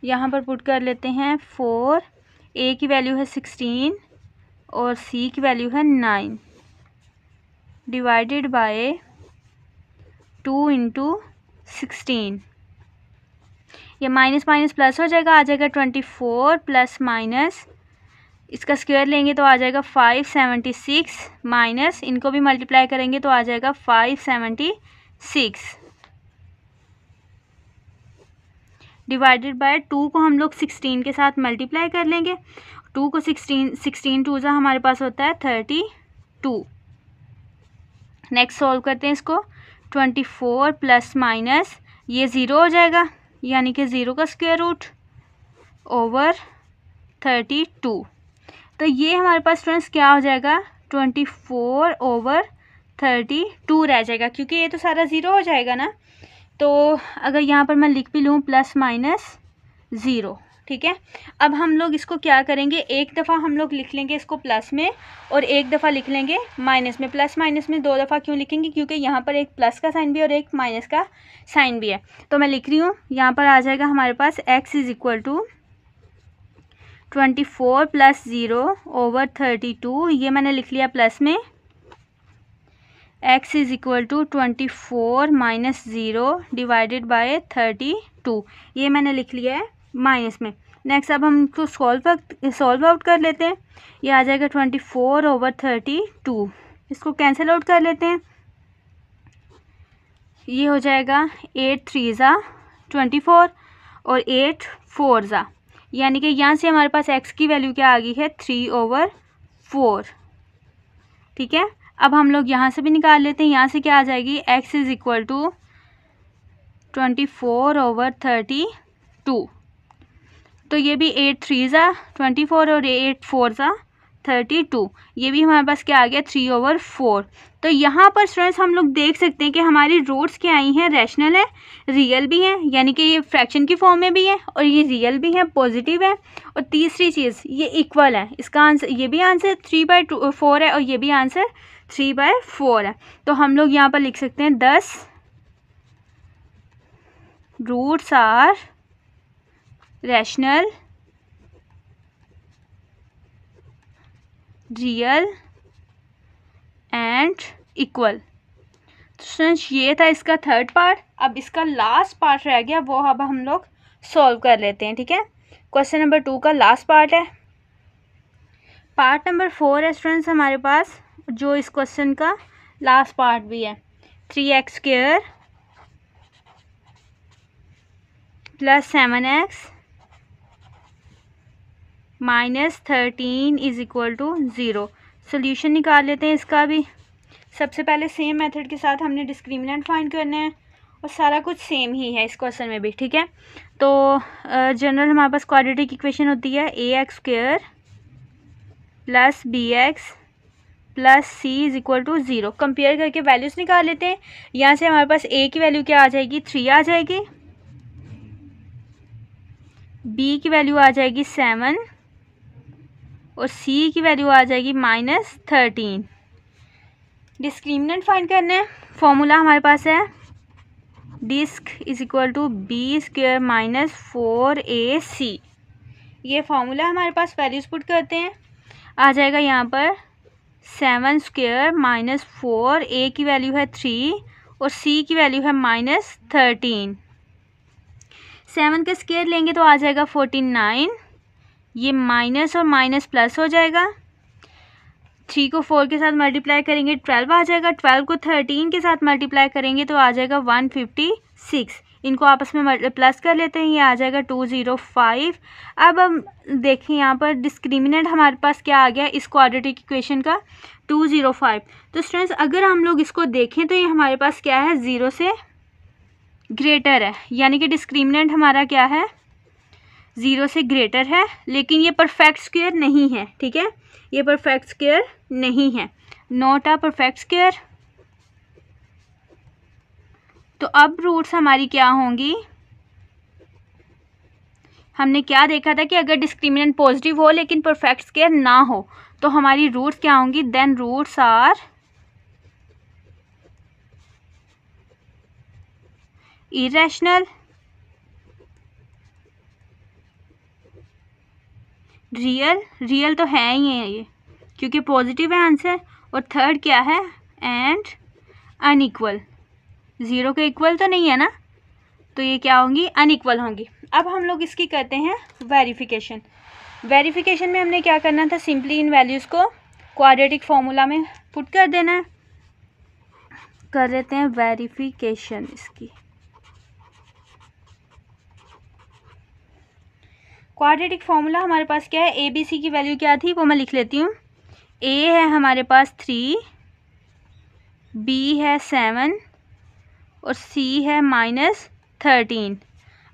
यहाँ पर पुट कर लेते हैं 4, a की वैल्यू है 16 और c की वैल्यू है 9 डिवाइडेड बाय 2 × 16। ये माइनस माइनस प्लस हो जाएगा, आ जाएगा 24 प्लस माइनस, इसका स्क्वायर लेंगे तो आ जाएगा 576 माइनस इनको भी मल्टीप्लाई करेंगे तो आ जाएगा 576 डिवाइडेड बाय 2 को हम लोग 16 के साथ मल्टीप्लाई कर लेंगे। 2 को 16 2 जा हमारे पास होता है 32। नेक्स्ट सॉल्व करते हैं इसको, 24 प्लस माइनस ये 0 हो जाएगा, यानी कि 0 का स्क्वायर रूट ओवर 32। तो ये हमारे पास स्टूडेंट्स क्या हो जाएगा, 24 ओवर 32 रह जाएगा, क्योंकि ये तो सारा 0 हो जाएगा ना। तो अगर यहाँ पर मैं लिख भी लूँ +-0, ठीक है। अब हम लोग इसको क्या करेंगे, एक दफ़ा हम लोग लिख लेंगे इसको प्लस में और एक दफ़ा लिख लेंगे माइनस में। प्लस माइनस में 2 दफ़ा क्यों लिखेंगे, क्योंकि यहाँ पर एक प्लस का साइन भी और एक माइनस का साइन भी है। तो मैं लिख रही हूँ, यहाँ पर आ जाएगा हमारे पास x is equal to 24 + 0 over 32, ये मैंने लिख लिया प्लस में। x is equal to 24 - 0 divided by 32, ये मैंने लिख लिया है माइनस में। नेक्स्ट अब हम इसको सॉल्व आउट कर लेते हैं। ये आ जाएगा 24 ओवर 32, इसको कैंसिल आउट कर लेते हैं। ये हो जाएगा 8 3 ज़ा 24 और 8 4 ज़ा, यानी कि यहाँ से हमारे पास x की वैल्यू क्या आ गई है, 3/4, ठीक है। अब हम लोग यहाँ से भी निकाल लेते हैं, यहाँ से क्या आ जाएगी, x is equal to 24 over 32। तो ये भी 8 3 ज़ा 24 और 8 4 ज़ा 32, ये भी हमारे पास क्या आ गया, 3/4। तो यहाँ पर स्टूडेंट्स हम लोग देख सकते हैं कि हमारी रूट्स क्या आई हैं, रैशनल है, रियल भी हैं, यानी कि ये फ्रैक्शन की फॉर्म में भी है और ये रियल भी है, पॉजिटिव है। और तीसरी चीज़ ये इक्वल है, इसका आंसर, ये भी आंसर 3/4 है और ये भी आंसर 3/4 है। तो हम लोग यहाँ पर लिख सकते हैं 10 roots are rational, real and equal. तो स्टूडेंट्स ये था इसका थर्ड पार्ट। अब इसका लास्ट पार्ट रह गया, वो अब हम लोग सॉल्व कर लेते हैं, ठीक है। क्वेश्चन नंबर 2 का लास्ट पार्ट है। पार्ट नंबर 4 है स्टूडेंट्स हमारे पास, जो इस क्वेश्चन का लास्ट पार्ट भी है। 3x² + 7x - 13 is equal to 0। Solution निकाल लेते हैं इसका भी। सबसे पहले सेम मेथड के साथ हमने डिस्क्रिमिनेंट फाइंड करना है और सारा कुछ सेम ही है इस क्वेश्चन में भी, ठीक है। तो जनरल हमारे पास क्वाड्रेटिक इक्वेशन होती है ax² + bx + c is equal to 0। Compare करके वैल्यूज़ निकाल लेते हैं। यहाँ से हमारे पास a की वैल्यू क्या आ जाएगी, 3 आ जाएगी, b की वैल्यू आ जाएगी 7 और c की वैल्यू आ जाएगी -13। डिस्क्रिमिनेंट फाइंड करना है। फॉर्मूला हमारे पास है disc is equal to b² - 4ac। ये फार्मूला हमारे पास, वैल्यूज़ पुट करते हैं, आ जाएगा यहाँ पर 7² - 4, a की वैल्यू है 3 और c की वैल्यू है -13। 7 का स्क्वायर लेंगे तो आ जाएगा 49, ये माइनस और माइनस प्लस हो जाएगा। 3 को 4 के साथ मल्टीप्लाई करेंगे 12 आ जाएगा, 12 को 13 के साथ मल्टीप्लाई करेंगे तो आ जाएगा 156। इनको आपस में प्लस कर लेते हैं, ये आ जाएगा 205। अब हम देखें यहाँ पर डिस्क्रिमिनेंट हमारे पास क्या आ गया इस क्वाड्रेटिक इक्वेशन का, 205। तो स्टूडेंट्स अगर हम लोग इसको देखें तो ये हमारे पास क्या है, 0 से ग्रेटर है, यानी कि डिस्क्रिमिनेंट हमारा क्या है, 0 से ग्रेटर है, लेकिन ये परफेक्ट स्क्वायर नहीं है। ठीक है, ये परफेक्ट स्क्वायर नहीं है, नॉट अ परफेक्ट स्क्वायर। तो अब रूट्स हमारी क्या होंगी, हमने क्या देखा था कि अगर डिस्क्रिमिनेंट पॉजिटिव हो लेकिन परफेक्ट स्क्वायर ना हो तो हमारी रूट्स क्या होंगी, then roots are irrational, real तो है ही है ये क्योंकि पॉजिटिव है आंसर, और थर्ड क्या है, एंड अनइक्वल, 0 के इक्वल तो नहीं है ना, तो ये क्या होंगी, अनइक्वल होंगी। अब हम लोग इसकी करते हैं वेरिफिकेशन। वेरिफिकेशन में हमने क्या करना था, सिंपली इन वैल्यूज़ को क्वाड्रेटिक फॉर्मूला में पुट कर देना है। कर लेते हैं वेरिफिकेशन इसकी। क्वाड्रेटिक फॉर्मूला हमारे पास क्या है, ए बी सी की वैल्यू क्या थी वो मैं लिख लेती हूँ। ए है हमारे पास 3, बी है 7 और सी है -13।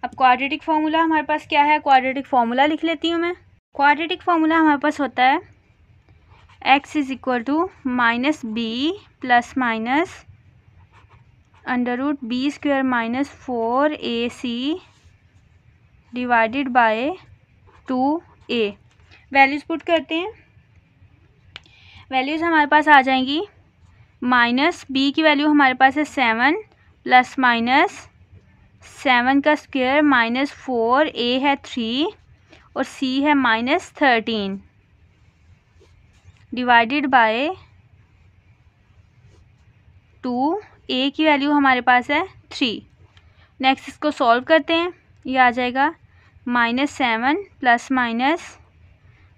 अब क्वाड्रेटिक फॉर्मूला हमारे पास क्या है, क्वाड्रेटिक फॉर्मूला लिख लेती हूँ मैं। क्वाड्रेटिक फॉर्मूला हमारे पास होता है x is equal to -b plus minus √b² -4ac divided by 2a। Values put करते हैं, वैल्यूज़ हमारे पास आ जाएंगी, -b की वैल्यू हमारे पास है 7 प्लस माइनस 7 का स्क्वायर -4, a है 3 और c है -13 डिवाइडेड बाय 2, a की वैल्यू हमारे पास है 3। नेक्स्ट इसको सॉल्व करते हैं, ये आ जाएगा -7 प्लस माइनस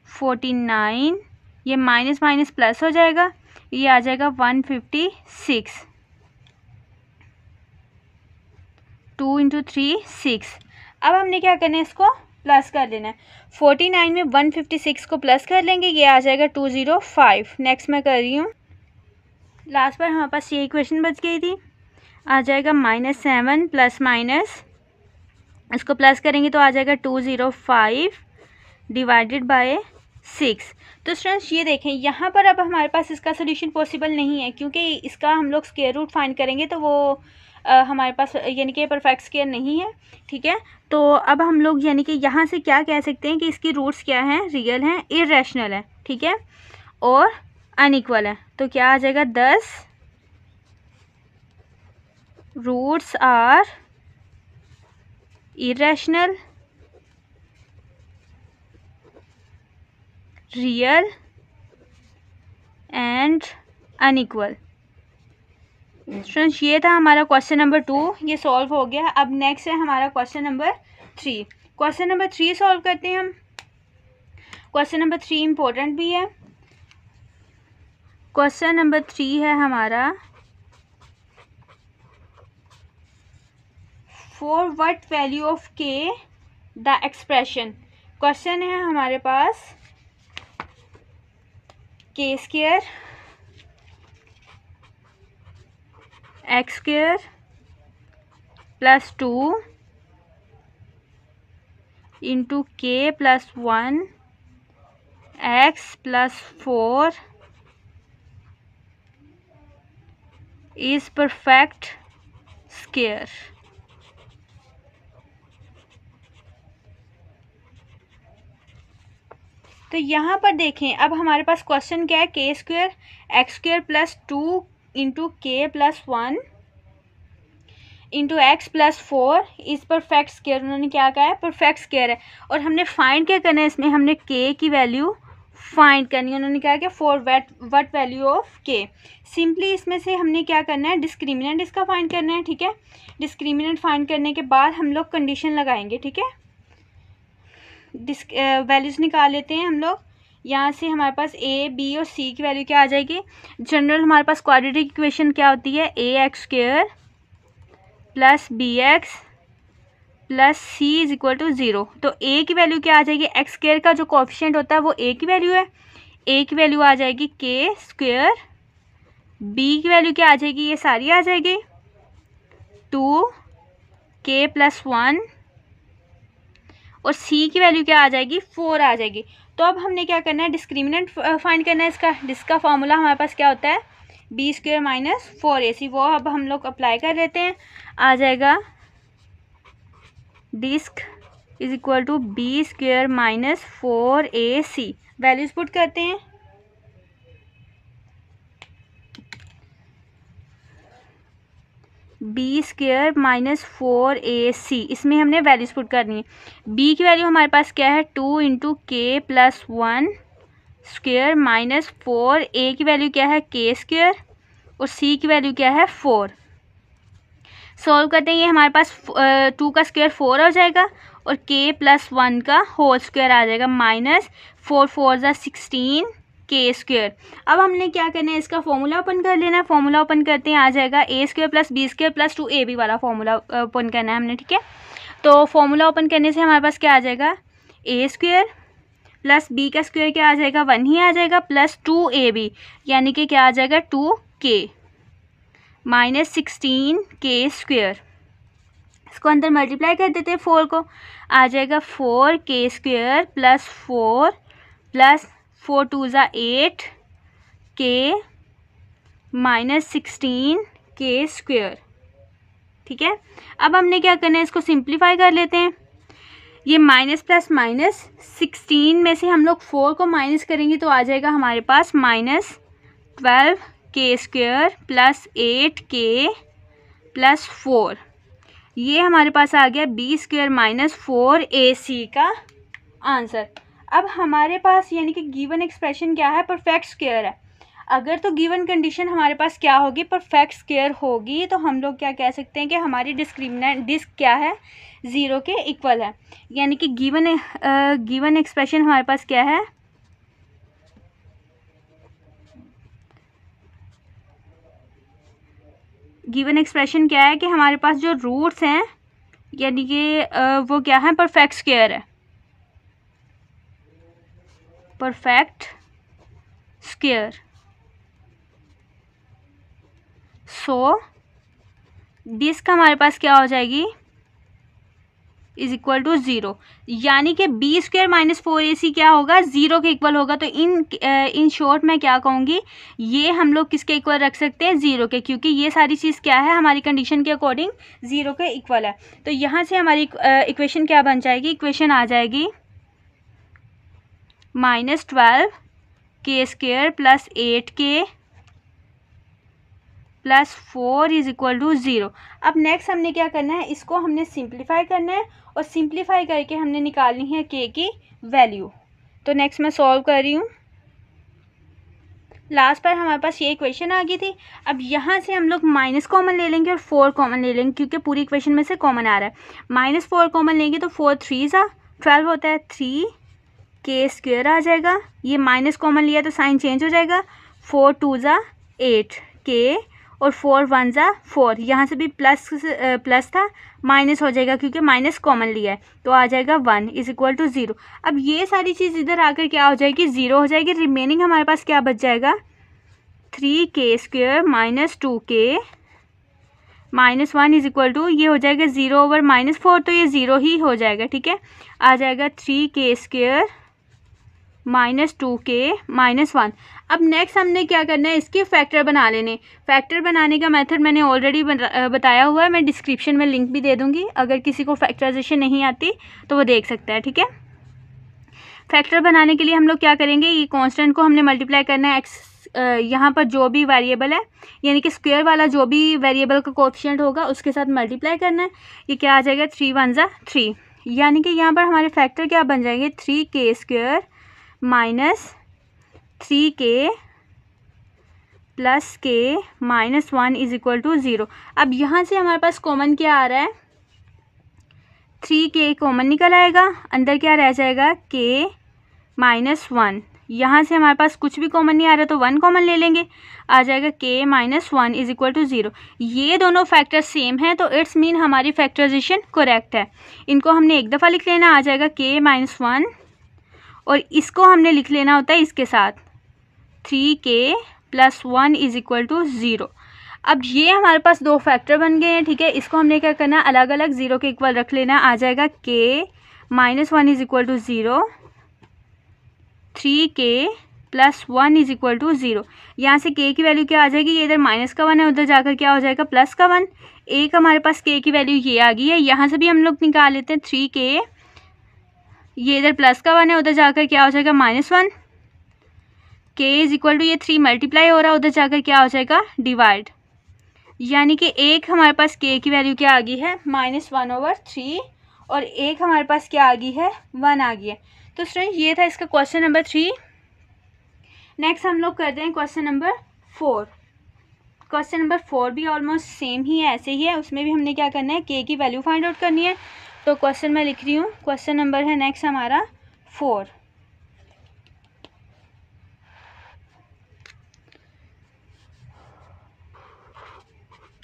49, ये माइनस माइनस प्लस हो जाएगा, ये आ जाएगा 156, 2 × 3 6। अब हमने क्या करना है, इसको प्लस कर लेना है। 49 में 156 को प्लस कर लेंगे, ये आ जाएगा 205। नेक्स्ट मैं कर रही हूँ, लास्ट पर हमारे पास ये इक्वेशन बच गई थी, आ जाएगा -7 प्लस माइनस, इसको प्लस करेंगे तो आ जाएगा 205 डिवाइडेड बाय 6। तो स्टूडेंट्स ये देखें यहाँ पर अब हमारे पास इसका सोल्यूशन पॉसिबल नहीं है क्योंकि इसका हम लोग स्क्वायर रूट फाइंड करेंगे तो वो हमारे पास यानी कि परफेक्ट स्क्वायर नहीं है। ठीक है, तो अब हम लोग यानी कि यहाँ से क्या कह सकते हैं कि इसकी रूट्स क्या हैं, रियल हैं, इरेशनल है। ठीक है, और अनइक्वल है। तो क्या आ जाएगा, 10 roots are irrational, real and unequal. Students ये था हमारा क्वेश्चन नंबर 2, ये सॉल्व हो गया। अब नेक्स्ट है हमारा question number 3। Question number 3 solve करते हैं हम। क्वेश्चन नंबर 3 इम्पोर्टेंट भी है। क्वेश्चन नंबर 3 है हमारा, for what value of k the expression. Question है हमारे पास k² x² plus 2 into k plus 1 x plus 4 is perfect square. तो यहाँ पर देखें, अब हमारे पास क्वेश्चन क्या है, k² x² plus 2 into k plus 1 into x plus 4 is perfect square. उन्होंने क्या कहा है, परफेक्ट स्क्वायर है। और हमने फाइंड क्या करना है, इसमें हमने k की वैल्यू फाइंड करनी है। उन्होंने कहा कि for what value of k। Simply इसमें से हमने क्या करना है, डिस्क्रिमिनेंट इसका फाइंड करना है। ठीक है, डिस्क्रिमिनेंट फाइंड करने के बाद हम लोग कंडीशन लगाएंगे। ठीक है, वैल्यूज़ निकाल लेते हैं हम लोग। यहाँ से हमारे पास a, b और c की वैल्यू क्या आ जाएगी। जनरल हमारे पास क्वाड्रेटिक इक्वेशन क्या होती है, ax² plus bx plus C is equal to 0। तो ए की वैल्यू क्या आ जाएगी, एक्स स्क्वायर का जो कोएफिशिएंट होता है वो ए की वैल्यू है, ए की वैल्यू आ जाएगी के स्क्वायर, बी की वैल्यू क्या आ जाएगी, ये सारी आ जाएगी 2k प्लस 1, और सी की वैल्यू क्या आ जाएगी 4 आ जाएगी। तो अब हमने क्या करना है, डिस्क्रिमिनेंट फाइंड करना है इसका, जिसका फॉर्मूला हमारे पास क्या होता है बी स्क्वायर माइनस 4ac। वो अब हम लोग अप्लाई कर लेते हैं, आ जाएगा disc is equal to B square minus 4ac। Values put करते हैं, बी स्क्वायर माइनस 4ac, इसमें हमने वैल्यूज पुट करनी है। बी की वैल्यू हमारे पास क्या है 2 इंटू के प्लस 1 स्क्वायर माइनस 4, ए की वैल्यू क्या है के स्क्वायर, और सी की वैल्यू क्या है 4। सॉल्व करते हैं, ये हमारे पास 2 का स्क्वायर 4 हो जाएगा, और k प्लस 1 का होल स्क्वायर आ जाएगा माइनस 4 4 ज़ा 16 के स्क्वायर। अब हमने क्या करना है, इसका फॉर्मूला ओपन कर लेना है। फॉर्मूला ओपन करते हैं, आ जाएगा A square plus B square plus 2ab वाला फॉर्मूला ओपन करना है हमने, ठीक है। तो फॉर्मूला ओपन करने से हमारे पास क्या आ जाएगा, ए स्क्वायर प्लस बी का स्क्वायर क्या आ जाएगा 1 ही आ जाएगा, प्लस 2ab यानी कि क्या आ जाएगा 2k माइनस 16k स्क्वायर। इसको अंदर मल्टीप्लाई कर देते हैं 4 को, आ जाएगा 4k स्क्वायर प्लस 4 प्लस 4 2 ज़ा 8k माइनस 16k स्क्वायर, ठीक है। अब हमने क्या करना है, इसको सिंप्लीफाई कर लेते हैं। ये माइनस प्लस माइनस 16 में से हम लोग 4 को माइनस करेंगे तो आ जाएगा हमारे पास minus 12k square plus 8k plus 4। ये हमारे पास आ गया बी स्क्वायर माइनस 4ac का आंसर। अब हमारे पास यानी कि गिवन एक्सप्रेशन क्या है, परफेक्ट स्क्वायर है। अगर तो गिवन कंडीशन हमारे पास क्या होगी, परफेक्ट स्क्वायर होगी, तो हम लोग क्या कह सकते हैं कि हमारी डिस्क्रिमिनेंट डिस्क क्या है 0 के इक्वल है। यानी कि गिवन एक्सप्रेशन हमारे पास क्या है, गिवन एक्सप्रेशन क्या है कि हमारे पास जो रूट्स हैं यानी कि वो क्या है, परफेक्ट स्क्वायर है, परफेक्ट स्क्वायर। सो डिस्क हमारे पास क्या हो जाएगी इज इक्वल टू 0, यानी कि बी स्क्वायर माइनस 4ac क्या होगा 0 के इक्वल होगा। तो इन शॉर्ट मैं क्या कहूँगी, ये हम लोग किसके इक्वल रख सकते हैं 0 के, क्योंकि ये सारी चीज़ क्या है हमारी कंडीशन के अकॉर्डिंग 0 के इक्वल है। तो यहाँ से हमारी इक्वेशन क्या बन जाएगी, इक्वेशन आ जाएगी minus 12k square plus 8k plus 4 is equal to 0। अब नेक्स्ट हमने क्या करना है, इसको हमने सिंप्लीफाई करना है, और सिंप्लीफाई करके हमने निकालनी है k की वैल्यू। तो नेक्स्ट मैं सॉल्व कर रही हूँ। लास्ट पर हमारे पास ये इक्वेशन आ गई थी। अब यहाँ से हम लोग माइनस कॉमन ले लेंगे और 4 कॉमन ले लेंगे, क्योंकि पूरी इक्वेशन में से कॉमन आ रहा है। माइनस 4 कॉमन लेंगे तो 4 3 ज़ा 12 होता है, 3k स्क्वायर आ जाएगा। ये माइनस कॉमन लिया तो साइन चेंज हो जाएगा, 4 2 ज़ा 8k और 4 1 ज़ा 4, यहाँ से भी प्लस था माइनस हो जाएगा क्योंकि माइनस कॉमन लिया है, तो आ जाएगा 1 इज इक्वल टू 0। अब ये सारी चीज़ इधर आकर क्या हो जाएगी 0 हो जाएगी। रिमेनिंग हमारे पास क्या बच जाएगा 3k square minus 2k minus 1 is equal to, ये हो जाएगा 0 ओवर माइनस 4, तो ये 0 ही हो जाएगा, ठीक है। आ जाएगा 3k square minus 2k minus 1। अब नेक्स्ट हमने क्या करना है, इसके फैक्टर बना लेने। फैक्टर बनाने का मेथड मैंने ऑलरेडी बताया हुआ है, मैं डिस्क्रिप्शन में लिंक भी दे दूँगी, अगर किसी को फैक्टराइजेशन नहीं आती तो वो देख सकता है, ठीक है। फैक्टर बनाने के लिए हम लोग क्या करेंगे, ये कांस्टेंट को हमने मल्टीप्लाई करना है एक्स, यहाँ पर जो भी वेरिएबल है यानी कि स्क्वायर वाला जो भी वेरिएबल का कोएफिशिएंट होगा उसके साथ मल्टीप्लाई करना है। ये क्या आ जाएगा 3 1 ज़ा 3, यानी कि यहाँ पर हमारे फैक्टर क्या बन जाएंगे 3k square minus 3k plus k minus 1 is equal to 0। अब यहाँ से हमारे पास कॉमन क्या आ रहा है 3k कॉमन निकल आएगा, अंदर क्या रह जाएगा k माइनस 1, यहाँ से हमारे पास कुछ भी कॉमन नहीं आ रहा तो 1 कॉमन ले लेंगे, आ जाएगा k minus 1 is equal to 0। ये दोनों फैक्टर सेम हैं तो इट्स मीन हमारी फैक्टराइजेशन करेक्ट है। इनको हमने एक दफ़ा लिख लेना, आ जाएगा k माइनस 1, और इसको हमने लिख लेना होता है इसके साथ 3k plus 1 is equal to 0। अब ये हमारे पास दो फैक्टर बन गए हैं, ठीक है। इसको हमने क्या करना है, अलग अलग 0 के इक्वल रख लेना, आ जाएगा k minus 1 is equal to 0, 3k plus 1 is equal to 0। यहाँ से k की वैल्यू क्या आ जाएगी, ये इधर माइनस का 1 है, उधर जाकर क्या हो जाएगा प्लस का 1। एक हमारे पास k की वैल्यू ये आ गई है, यहाँ से भी हम लोग निकाल लेते हैं 3k, ये इधर प्लस का 1 है, उधर जाकर क्या हो जाएगा minus 1। k is equal to ये 3 मल्टीप्लाई हो रहा है, उधर जाकर क्या हो जाएगा डिवाइड, यानी कि एक हमारे पास k की वैल्यू क्या आ गई है -1/3, और एक हमारे पास क्या आ गई है 1 आ गई है। तो स्टूडेंट ये था इसका क्वेश्चन नंबर 3। नेक्स्ट हम लोग करते हैं क्वेश्चन नंबर 4। क्वेश्चन नंबर 4 भी ऑलमोस्ट सेम ही है, ऐसे ही है। उसमें भी हमने क्या करना है, k की वैल्यू फाइंड आउट करनी है। तो क्वेश्चन मैं लिख रही हूँ, क्वेश्चन नंबर है नेक्स्ट हमारा 4।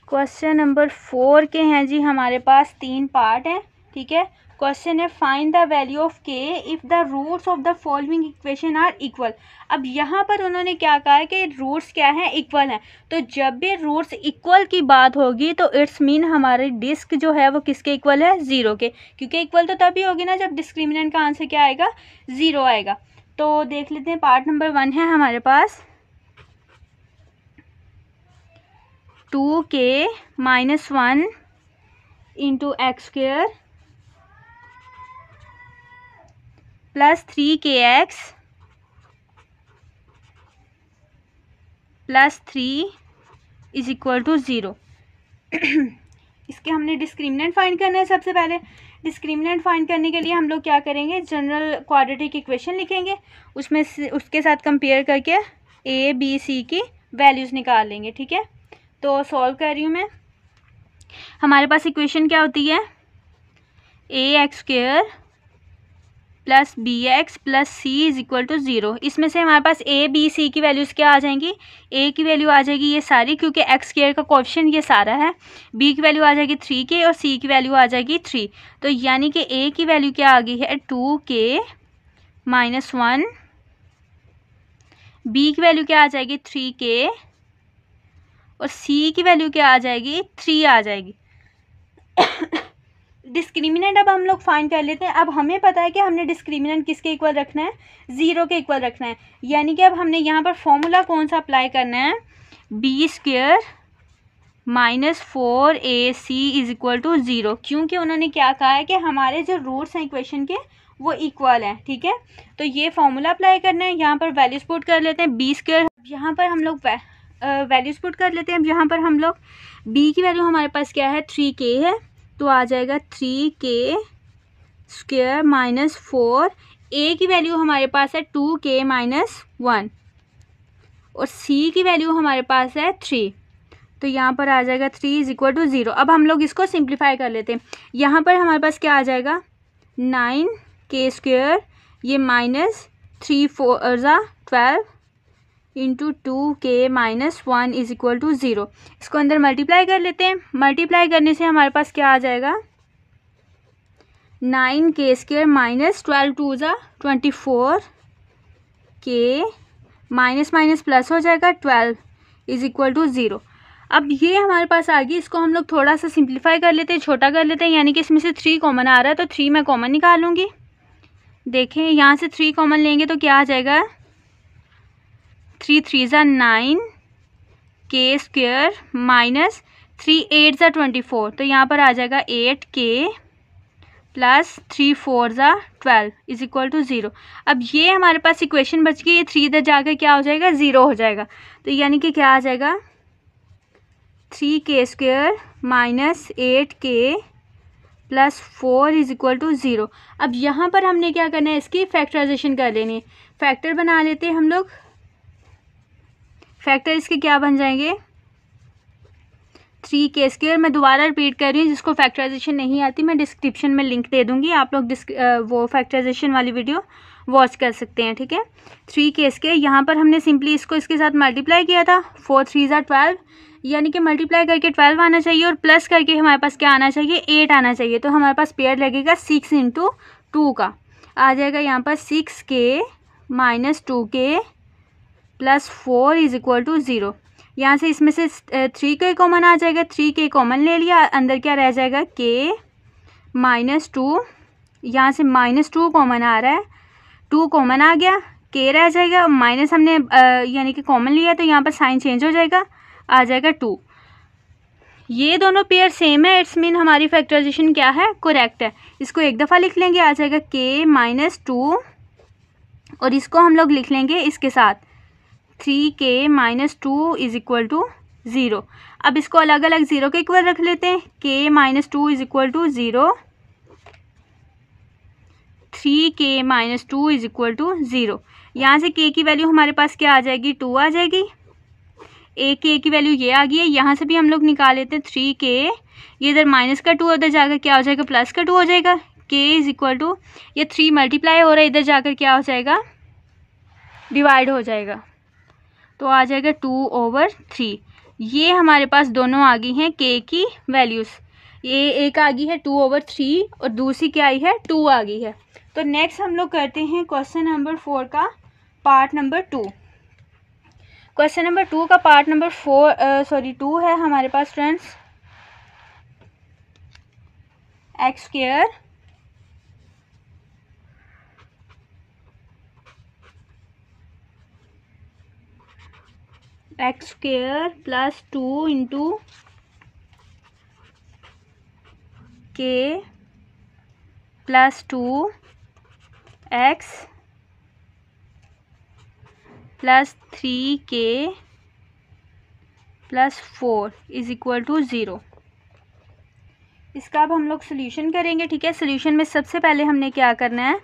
क्वेश्चन नंबर 4 के हैं जी हमारे पास 3 पार्ट हैं, ठीक है। क्वेश्चन है find the value of k if the roots of the following equation are equal. अब यहाँ पर उन्होंने क्या कहा है कि रूट्स क्या हैं, इक्वल हैं। तो जब भी रूट्स इक्वल की बात होगी तो इट्स मीन हमारी डिस्क जो है वो किसके इक्वल है, 0 के, क्योंकि इक्वल तो तभी होगी ना जब डिस्क्रिमिनेंट का आंसर क्या आएगा, 0 आएगा। तो देख लेते हैं, पार्ट नंबर 1 है हमारे पास 2k minus 1 into x square plus 3kx plus 3 is equal to 0। इसके हमने डिस्क्रिमिनेंट फाइंड करना है। सबसे पहले डिस्क्रिमिनेंट फाइंड करने के लिए हम लोग क्या करेंगे, जनरल क्वाड्रेटिक इक्वेशन लिखेंगे, उसमें उसके साथ कंपेयर करके a b c की वैल्यूज़ निकाल लेंगे, ठीक है। तो सॉल्व कर रही हूँ मैं। हमारे पास इक्वेशन क्या होती है, ax² plus bx plus c is equal to 0। इसमें से हमारे पास a b c की वैल्यूज़ क्या आ जाएंगी, a की वैल्यू आ जाएगी ये सारी, क्योंकि x² का कोएफिशिएंट ये सारा है, b की वैल्यू आ जाएगी 3k और c की वैल्यू आ जाएगी 3। तो यानी कि a की वैल्यू क्या आ गई है 2k माइनस 1, b की वैल्यू क्या आ जाएगी 3k, और c की वैल्यू क्या आ जाएगी 3 आ जाएगी। डिस्क्रिमिनेंट अब हम लोग फाइंड कर लेते हैं। अब हमें पता है कि हमने डिस्क्रिमिनेंट किसके इक्वल रखना है, 0 के इक्वल रखना है। यानी कि अब हमने यहाँ पर फॉर्मूला कौन सा अप्लाई करना है, b² minus 4ac is equal to 0, क्योंकि उन्होंने क्या कहा है कि हमारे जो रूट्स हैं इक्वेशन के वो इक्वल हैं, ठीक है। तो ये फॉर्मूला अप्लाई करना है। यहाँ पर वैल्यूज पुट कर लेते हैं, b², यहाँ पर हम लोग वैल्यूज पुट कर लेते हैं। अब यहाँ पर हम लोग b की वैल्यू हमारे पास क्या है 3k है, तो आ जाएगा 3k² माइनस 4, a की वैल्यू हमारे पास है 2k माइनस 1, और c की वैल्यू हमारे पास है 3। तो यहाँ पर आ जाएगा 3 इज इक्वल टू 0। अब हम लोग इसको सिंप्लीफाई कर लेते हैं। यहाँ पर हमारे पास क्या आ जाएगा 9k², ये minus 3 4 12 into 2k minus 1 is equal to 0। इसको अंदर मल्टीप्लाई कर लेते हैं। मल्टीप्लाई करने से हमारे पास क्या आ जाएगा 9k² minus 12 2 24, k minus minus plus हो जाएगा 12 इज इक्वल टू 0। अब ये हमारे पास आ गई। इसको हम लोग थोड़ा सा सिंप्लीफाई कर लेते हैं, छोटा कर लेते हैं, यानी कि इसमें से 3 कॉमन आ रहा है तो 3 मैं कॉमन निकालूंगी। देखें यहाँ से 3 कॉमन लेंगे तो क्या आ जाएगा 3 3 9 k² माइनस 3 8 24, तो यहाँ पर आ जाएगा 8k plus 3 4 12 is equal to 0। अब ये हमारे पास इक्वेशन बच गई, ये 3 इधर जाकर क्या हो जाएगा 0 हो जाएगा। तो यानी कि क्या आ जाएगा 3k² minus 8k plus 4 is equal to 0। अब यहाँ पर हमने क्या करना है, इसकी फैक्टराइजेशन कर लेनी है। फैक्टर बना लेते हैं हम लोग। फैक्टर इसके क्या बन जाएंगे 3k²। मैं दोबारा रिपीट कर रही हूँ, जिसको फैक्टराइजेशन नहीं आती मैं डिस्क्रिप्शन में लिंक दे दूँगी, आप लोग वो फैक्टराइजेशन वाली वीडियो वॉच कर सकते हैं, ठीक है। 3 के यहाँ पर हमने सिंपली इसको इसके साथ मल्टीप्लाई किया था, 4 3 12, यानी कि मल्टीप्लाई करके 12 आना चाहिए और प्लस करके हमारे पास क्या आना चाहिए, 8 आना चाहिए। तो हमारे पास पेयर लगेगा 6 × 2 का, आ जाएगा यहाँ पर 6k - 2k + 4 = 0। यहाँ से इसमें से 3k कॉमन आ जाएगा, 3k कॉमन ले लिया, अंदर क्या रह जाएगा, k - 2, यहाँ से -2 कॉमन आ रहा है, 2 कॉमन आ गया, k रह जाएगा, माइनस हमने यानी कि कॉमन लिया तो यहाँ पर साइन चेंज हो जाएगा, आ जाएगा 2। ये दोनों पेयर सेम है, इट्स मीन हमारी फैक्टराइजेशन क्या है, करेक्ट है। इसको एक दफ़ा लिख लेंगे, आ जाएगा k - 2 और इसको हम लोग लिख लेंगे इसके साथ 3k - 2 = 0। अब इसको अलग अलग 0 के इक्वल रख लेते हैं, k - 2 = 0, 3k - 2 = 0। यहाँ से k की वैल्यू हमारे पास क्या आ जाएगी, 2 आ जाएगी, k की वैल्यू ये आ गई है। यहाँ से भी हम लोग निकाल लेते हैं 3k, ये इधर -2 उधर जाकर क्या हो जाएगा, +2 हो जाएगा, k = ये 3 मल्टीप्लाई हो रहा है, इधर जाकर क्या हो जाएगा, डिवाइड हो जाएगा, तो आ जाएगा 2/3। ये हमारे पास दोनों आ गई हैं k की वैल्यूज़, ये एक आ गई है 2/3 और दूसरी क्या आई है, 2 आ गई है। तो नेक्स्ट हम लोग करते हैं क्वेश्चन नंबर 4 का पार्ट नंबर 2। क्वेश्चन नंबर 2 का पार्ट नंबर 2 है हमारे पास friends, x² + 2 × k + 2x + 3k + 4 = 0। इसका अब हम लोग सोल्यूशन करेंगे, ठीक है। सोल्यूशन में सबसे पहले हमने क्या करना है,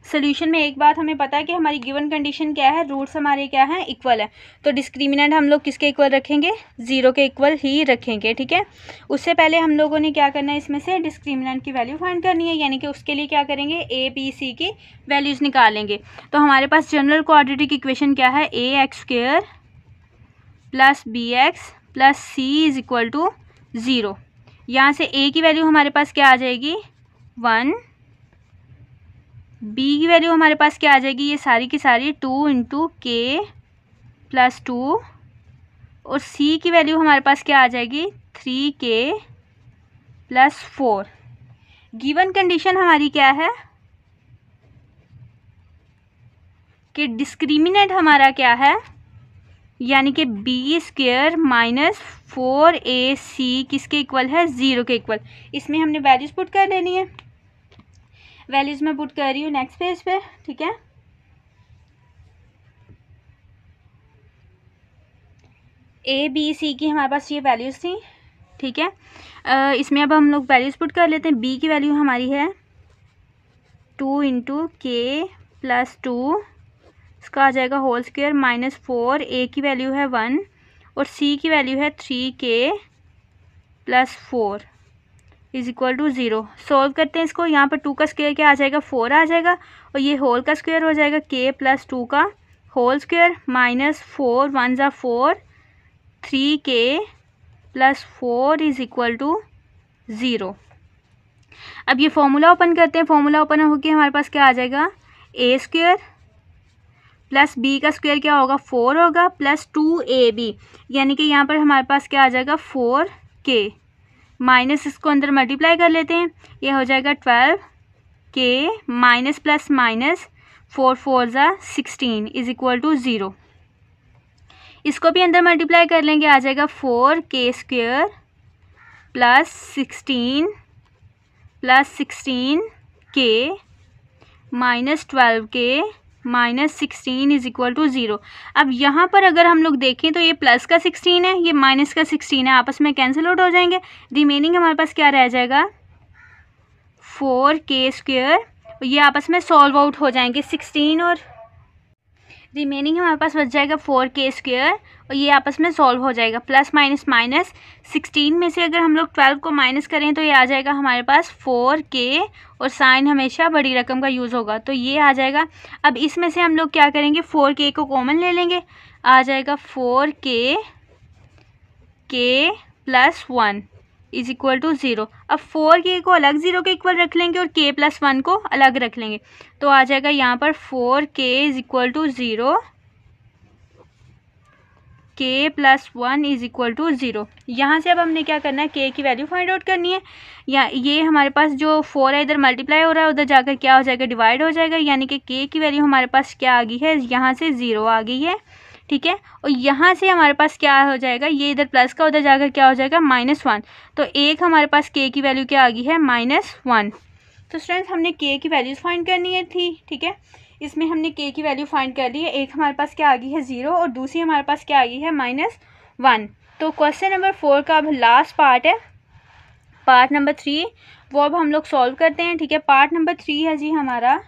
सोल्यूशन में एक बात हमें पता है कि हमारी गिवन कंडीशन क्या है, रूट्स हमारे क्या हैं, इक्वल है। तो डिस्क्रिमिनेंट हम लोग किसके इक्वल रखेंगे, 0 के इक्वल ही रखेंगे, ठीक है। उससे पहले हम लोगों ने क्या करना है, इसमें से डिस्क्रिमिनेंट की वैल्यू फाइंड करनी है, यानी कि उसके लिए क्या करेंगे, a b c की वैल्यूज़ निकालेंगे। तो हमारे पास जनरल क्वाड्रेटिक इक्वेशन क्या है, ax² + bx + c = 0। यहाँ से a की वैल्यू हमारे पास क्या आ जाएगी, 1, b की वैल्यू हमारे पास क्या आ जाएगी, ये सारी की सारी 2 × k + 2 और c की वैल्यू हमारे पास क्या आ जाएगी, 3k + 4। गिवन कंडीशन हमारी क्या है कि डिस्क्रिमिनेंट हमारा क्या है, यानी कि b² - 4ac किसके इक्वल है, 0 के इक्वल। इसमें हमने वैल्यूज़ पुट कर लेनी है, वैल्यूज़ मैं पुट कर रही हूँ नेक्स्ट पेज पे, ठीक है। a b c की हमारे पास ये वैल्यूज़ थी, ठीक है। इसमें अब हम लोग वैल्यूज़ पुट कर लेते हैं। b की वैल्यू हमारी है 2 × k + 2, इसका आ जाएगा होल स्क्वायर -4, a की वैल्यू है 1 और c की वैल्यू है 3k + 4 = 0। सॉल्व करते हैं इसको, यहाँ पर 2 का स्क्वायर क्या आ जाएगा, 4 आ जाएगा और ये होल का स्क्वायर हो जाएगा k + 2 का होल स्क्वायर -4 1 × 4, 3k + 4 = 0। अब ये फॉर्मूला ओपन करते हैं, फॉर्मूला ओपन होकर हमारे पास क्या आ जाएगा, a² + b का स्क्वायर क्या होगा, 4 होगा, + 2ab, यानी कि यहाँ पर हमारे पास क्या आ जाएगा, 4k माइनस इसको अंदर मल्टीप्लाई कर लेते हैं, ये हो जाएगा 12k माइनस प्लस माइनस 4 4 = 16 = 0। इसको भी अंदर मल्टीप्लाई कर लेंगे, आ जाएगा 4k² + 16k minus 12k minus 16 = 0। अब यहाँ पर अगर हम लोग देखें तो ये प्लस का 16 है, ये माइनस का 16 है, आपस में कैंसिल आउट हो जाएंगे। रिमेनिंग हमारे पास क्या रह जाएगा, 4k², ये आपस में सॉल्व आउट हो जाएंगे। 16 और रिमेनिंग हमारे पास बच जाएगा 4k² और ये आपस में सॉल्व हो जाएगा। प्लस माइनस माइनस 16 में से अगर हम लोग 12 को माइनस करें तो ये आ जाएगा हमारे पास 4k और साइन हमेशा बड़ी रकम का यूज़ होगा, तो ये आ जाएगा। अब इसमें से हम लोग क्या करेंगे, 4k को कॉमन ले लेंगे, आ जाएगा 4k plus 1 is equal to 0। अब 4k को अलग 0 के इक्वल रख लेंगे और k प्लस 1 को अलग रख लेंगे, तो आ जाएगा यहाँ पर 4k is equal to 0, k plus 1 is equal to 0। यहाँ से अब हमने क्या करना है, k की वैल्यू फाइंड आउट करनी है। या ये हमारे पास जो 4 है इधर मल्टीप्लाई हो रहा है, उधर जाकर क्या हो जाएगा, डिवाइड हो जाएगा, यानी कि k की वैल्यू हमारे पास क्या आ गई है, यहाँ से 0 आ गई है, ठीक है। और यहाँ से हमारे पास क्या हो जाएगा, ये इधर प्लस का उधर जाकर क्या हो जाएगा, -1। तो एक हमारे पास k की वैल्यू क्या आ गई है, -1। तो स्टूडेंट्स हमने k की वैल्यूज़ फाइंड करनी है थी, ठीक है। इसमें हमने k की वैल्यू फाइंड कर ली है। एक हमारे पास क्या आ गई है 0 और दूसरी हमारे पास क्या आ गई है -1। तो क्वेश्चन नंबर 4 का अब लास्ट पार्ट है, पार्ट नंबर 3, वो अब हम लोग सॉल्व करते हैं, ठीक है। पार्ट नंबर 3 है जी हमारा,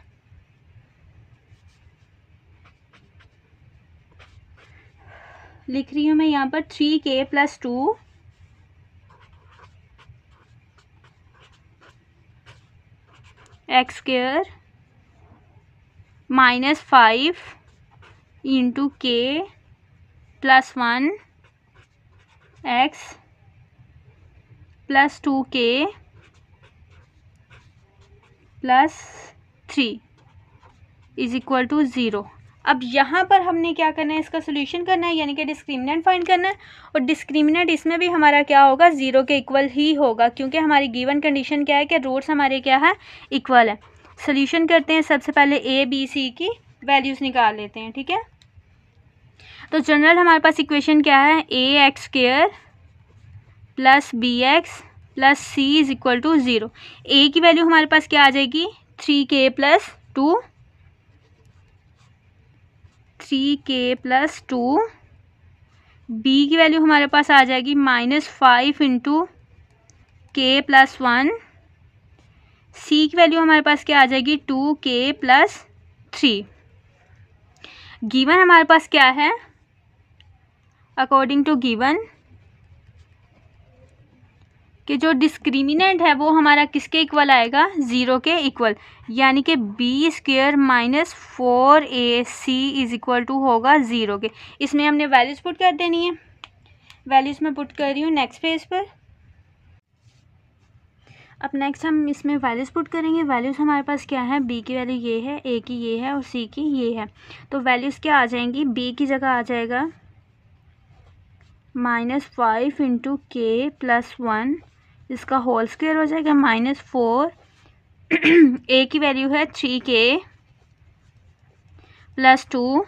लिख रही हूँ मैं यहाँ पर 3k plus 2 x² -5 into k plus 1 x plus 2k plus 3 is equal to 0। अब यहाँ पर हमने क्या करना है, इसका सोल्यूशन करना है, यानी कि डिस्क्रिमिनेंट फाइंड करना है। और डिस्क्रिमिनेंट इसमें भी हमारा क्या होगा, 0 के इक्वल ही होगा, क्योंकि हमारी गिवन कंडीशन क्या है कि रूट्स हमारे क्या है, इक्वल है। सोल्यूशन करते हैं, सबसे पहले a b c की वैल्यूज़ निकाल लेते हैं, ठीक है। तो जनरल हमारे पास इक्वेशन क्या है, ax² plus bx plus c is equal to 0। a की वैल्यू हमारे पास क्या आ जाएगी, 3k plus 2, 3k plus 2। b की वैल्यू हमारे पास आ जाएगी -5 इंटू k प्लस 1। c की वैल्यू हमारे पास क्या आ जाएगी, 2k प्लस 3। गिवन हमारे पास क्या है, अकॉर्डिंग टू गिवन कि जो डिस्क्रिमिनेंट है वो हमारा किसके इक्वल आएगा, 0 के इक्वल, यानी कि b² minus 4ac is equal to होगा 0 के। इसमें हमने वैल्यूज़ पुट कर देनी है, वैल्यूज़ में पुट कर रही हूँ नेक्स्ट पेज पर। अब नेक्स्ट हम इसमें वैल्यूज़ पुट करेंगे। वैल्यूज़ हमारे पास क्या है, b की वैल्यू ये है, a की ये है और c की ये है। तो वैल्यूज़ क्या आ जाएंगी, b की जगह आ जाएगा -5 इंटू k प्लस 1, इसका होल स्क्वायर हो जाएगा -4। a की वैल्यू है 3k प्लस 2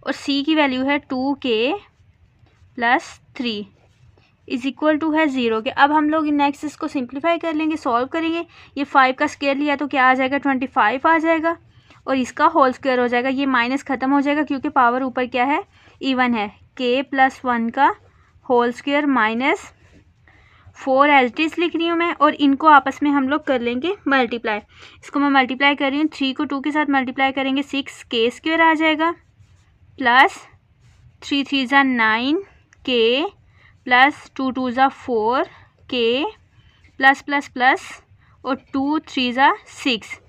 और c की वैल्यू है 2k plus 3 is equal to है 0 के। अब हम लोग नेक्स्ट इसको सिंप्लीफाई कर लेंगे, सॉल्व करेंगे। ये 5 का स्क्वायर लिया तो क्या आ जाएगा, 25 आ जाएगा और इसका होल स्क्वायर हो जाएगा। ये माइनस ख़त्म हो जाएगा क्योंकि पावर ऊपर क्या है, इवन है। k प्लस 1 का whole square -4 as it is लिख रही हूँ मैं, और इनको आपस में हम लोग कर लेंगे मल्टीप्लाई। इसको मैं मल्टीप्लाई कर रही हूँ, 3 को 2 के साथ मल्टीप्लाई करेंगे 6k² आ जाएगा प्लस 3 3 ज़ा 9k प्लस 2 2 ज़ा 4k प्लस प्लस प्लस और 2 3 ज़ा 6,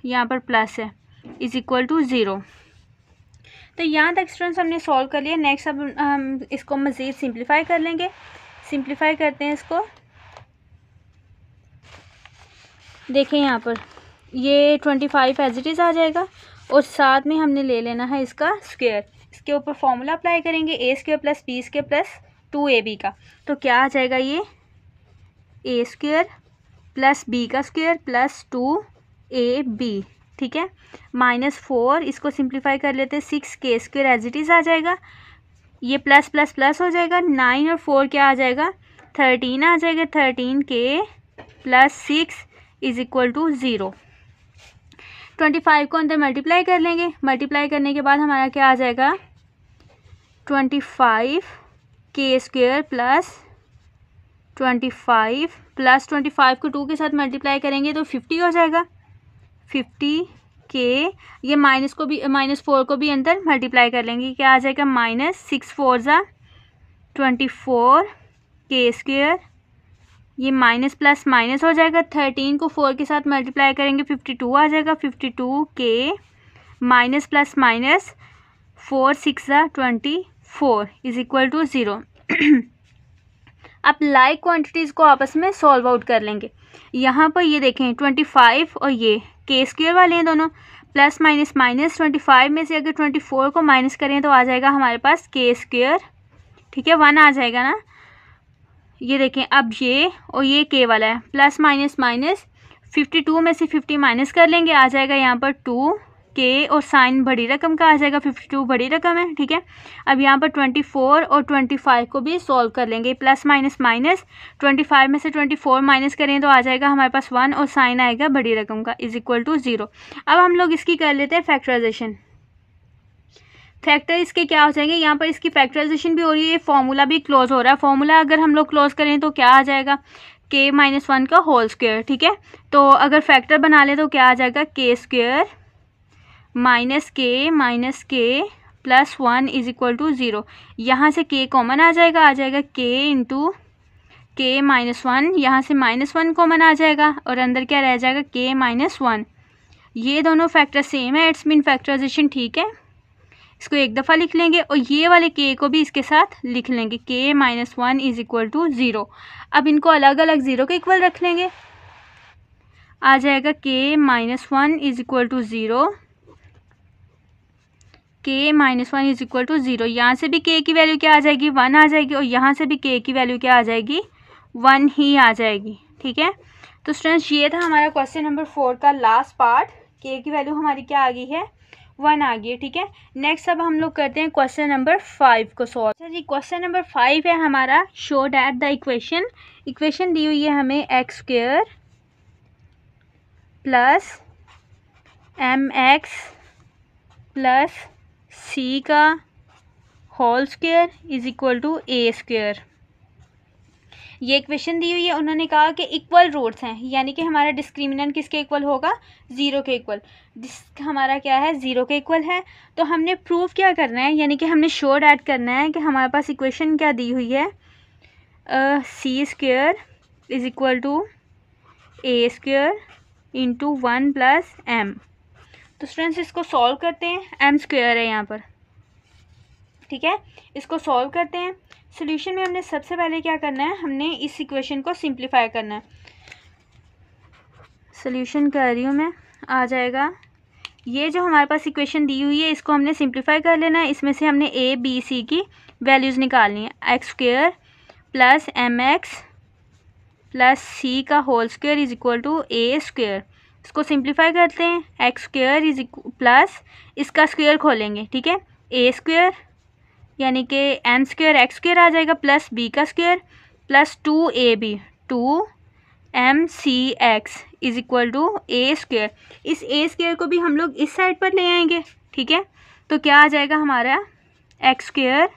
यहाँ पर प्लस है, इज इक्वल टू 0। तो यहाँ तक स्टूडेंट्स हमने सॉल्व कर लिया। नेक्स्ट अब हम इसको मज़ीद सिंप्लीफाई कर लेंगे। सिंप्लीफाई करते हैं इसको, देखें यहाँ पर ये 25 एज इट इज़ आ जाएगा और साथ में हमने ले लेना है इसका स्क्वायर। इसके ऊपर फॉर्मूला अप्लाई करेंगे, a² plus b² plus 2ab का। तो क्या आ जाएगा, ये a² प्लस b का स्क्वायर प्लस 2ab, ठीक है, -4। इसको सिंप्लीफाई कर लेते हैं, 6k² एज इट इज़ आ जाएगा। ये प्लस प्लस प्लस हो जाएगा, 9 और 4 क्या आ जाएगा, 13 आ जाएगा। 13k plus 6 is equal to 0। 25 को अंदर मल्टीप्लाई कर लेंगे। मल्टीप्लाई करने के बाद हमारा क्या आ जाएगा, 25k² प्लस 25 प्लस 25 को 2 के साथ मल्टीप्लाई करेंगे तो 50 हो जाएगा। 50 के, ये माइनस को भी -4 को भी अंदर मल्टीप्लाई कर लेंगे, क्या आ जाएगा -6 4 ज़ा 24 के स्क्वायर, ये माइनस प्लस माइनस हो जाएगा, 13 को 4 के साथ मल्टीप्लाई करेंगे 52 आ जाएगा, 52 के माइनस प्लस माइनस 4 6 ज़ा 24 इज इक्वल टू 0। अब लाइक क्वांटिटीज़ को आपस में सॉल्व आउट कर लेंगे। यहाँ पर ये देखें 25 और ये के स्क्वायर वाले हैं दोनों, प्लस माइनस माइनस, 25 में से अगर 24 को माइनस करें तो आ जाएगा हमारे पास के स्क्वायर, ठीक है 1 आ जाएगा ना। ये देखें अब ये और ये के वाला है, प्लस माइनस माइनस, 52 में से 50 माइनस कर लेंगे, आ जाएगा यहाँ पर 2 के और साइन बड़ी रकम का आ जाएगा, 52 बड़ी रकम है, ठीक है। अब यहाँ पर 24 और 25 को भी सॉल्व कर लेंगे, प्लस माइनस माइनस, 25 में से 24 माइनस करें तो आ जाएगा हमारे पास 1 और साइन आएगा बड़ी रकम का इज इक्वल टू 0। अब हम लोग इसकी कर लेते हैं फैक्टराइजेशन। फैक्टर इसके क्या हो जाएंगे, यहाँ पर इसकी फैक्टराइजेशन भी हो रही है, फॉर्मूला भी क्लोज हो रहा है। फॉर्मूला अगर हम लोग क्लोज करें तो क्या आ जाएगा, के -1 का होल स्क्वायर, ठीक है। तो अगर फैक्टर बना ले तो क्या आ जाएगा, के स्क्वायर माइनस के प्लस 1 इज इक्वल टू 0। यहाँ से के कॉमन आ जाएगा के इंटू के -1, यहाँ से -1 कॉमन आ जाएगा और अंदर क्या रह जाएगा, के -1। ये दोनों फैक्टर सेम है, इट्स मीन फैक्टराइजेशन ठीक है। इसको एक दफ़ा लिख लेंगे और ये वाले के को भी इसके साथ लिख लेंगे, के -1 इज इक्वल टू 0। अब इनको अलग अलग 0 के इक्वल रख लेंगे, आ जाएगा के -1 इज इक्वल टू 0, के -1 इज इक्वल टू 0। यहाँ से भी के की वैल्यू क्या आ जाएगी, 1 आ जाएगी और यहाँ से भी के की वैल्यू क्या आ जाएगी, 1 ही आ जाएगी, ठीक है। तो स्टूडेंट्स ये था हमारा क्वेश्चन नंबर 4 का लास्ट पार्ट, के की वैल्यू हमारी क्या आ गई है, 1 आ गई है, ठीक है। नेक्स्ट अब हम लोग करते हैं क्वेश्चन नंबर 5 को सॉल्व। अच्छा जी, क्वेश्चन नंबर 5 है हमारा, शो दैट द इक्वेशन दी हुई है हमें x square plus mx plus C का whole square is equal to A square. ये इक्वेशन दी हुई है, उन्होंने कहा कि इक्वल रूट्स हैं, यानी कि हमारा डिस्क्रिमिनेंट किसके इक्वल होगा, 0 के इक्वल। हमारा क्या है, 0 के इक्वल है। तो हमने प्रूफ क्या करना है, यानी कि हमने शो दैट करना है कि हमारे पास इक्वेशन क्या दी हुई है, C square is equal to A square into 1 plus M. तो स्टूडेंट्स इसको सॉल्व करते हैं, एम स्क्वायर है यहाँ पर, ठीक है। इसको सॉल्व करते हैं। सोल्यूशन में हमने सबसे पहले क्या करना है, हमने इस इक्वेशन को सिंप्लीफाई करना है। सोल्यूशन कर रही हूँ मैं, आ जाएगा ये जो हमारे पास इक्वेशन दी हुई है इसको हमने सिंप्लीफाई कर लेना है। इसमें से हमने ए बी सी की वैल्यूज़ निकालनी है, x square plus M x plus C का whole square is equal to A square. इसको सिंप्लीफाई करते हैं, एक्स स्क्वायर इज प्लस इसका स्क्वायर खोलेंगे, ठीक है, ए स्क्वायर यानी कि एम स्क्वायर एक्स स्क्वायर आ जाएगा प्लस बी का square plus 2ab 2mcx is equal to A square. इस ए स्क्वायर को भी हम लोग इस साइड पर ले आएंगे, ठीक है। तो क्या आ जाएगा हमारा, x square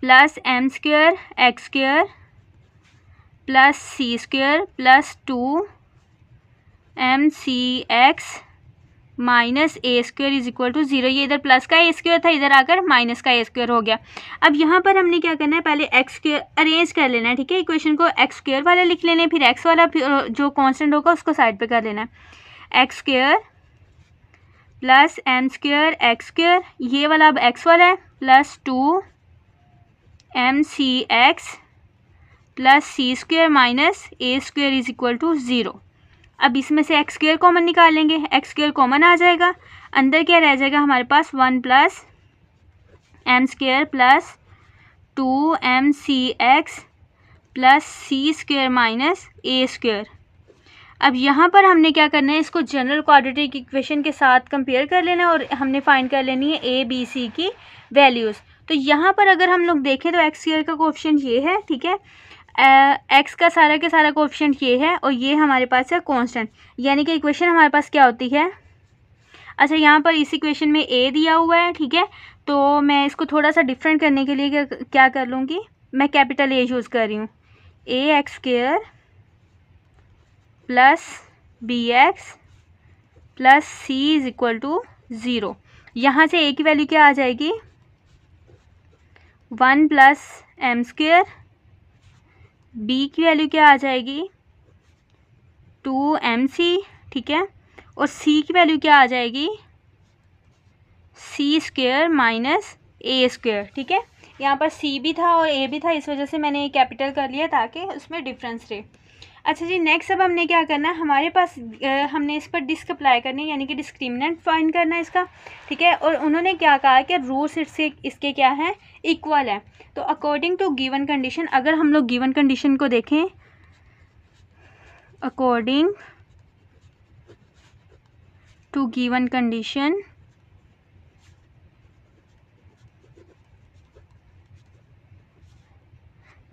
plus M square x square plus C square plus 2mcx minus A square is equal to 0। ये इधर प्लस का ए स्क्वायर था, इधर आकर माइनस का ए स्क्वायर हो गया। अब यहाँ पर हमने क्या करना है, पहले एक्स स्क्वायर अरेंज कर लेना है, ठीक है। इक्वेशन को एक्स स्क्वायर वाला लिख लेना है, फिर एक्स वाला जो कांस्टेंट होगा उसको साइड पे कर लेना है। X square plus M square x square, ये वाला अब एक्स वाला है, plus 2mcx plus C square minus A square is equal to 0। अब इसमें से एक्स स्क्वायर कॉमन निकालेंगे, एक्स स्क्वायर कॉमन आ जाएगा, अंदर क्या रह जाएगा हमारे पास 1 plus M square plus 2mcx plus सी स्क्वायर माइनस ए स्क्वायर। अब यहाँ पर हमने क्या करना है, इसको जनरल क्वाड्रेटिक इक्वेशन के साथ कंपेयर कर लेना है और हमने फाइंड कर लेनी है ए बी सी की वैल्यूज़। तो यहाँ पर अगर हम लोग देखें तो एक्स स्क्वायर का कोएफिशिएंट ये है, ठीक है, एक्स का सारा के सारा कोएफिशिएंट ये है और ये हमारे पास है कांस्टेंट, यानी कि इक्वेशन हमारे पास क्या होती है। अच्छा, यहाँ पर इस इक्वेशन में ए दिया हुआ है, ठीक है, तो मैं इसको थोड़ा सा डिफरेंट करने के लिए क्या कर लूँगी, मैं कैपिटल ए यूज़ कर रही हूँ, A x square plus B x plus C is equal to 0। यहाँ से ए की वैल्यू क्या आ जाएगी, 1 प्लस एम स्क्वेयर, बी की वैल्यू क्या आ जाएगी 2mc, ठीक है, और सी की वैल्यू क्या आ जाएगी सी स्क्वेयर माइनस ए स्क्वेयर, ठीक है। यहाँ पर सी भी था और ए भी था, इस वजह से मैंने कैपिटल कर लिया ताकि उसमें डिफरेंस रहे। अच्छा जी, नेक्स्ट अब हमने क्या करना है, हमारे पास हमने इस पर डिस्क अप्लाई करनी है, यानी कि डिस्क्रिमिनेंट फाइंड करना है इसका, ठीक है। और उन्होंने क्या कहा कि रूट्स इसके क्या है, इक्वल है। तो अकॉर्डिंग टू गिवन कंडीशन, अगर हम लोग गिवन कंडीशन को देखें, according to given condition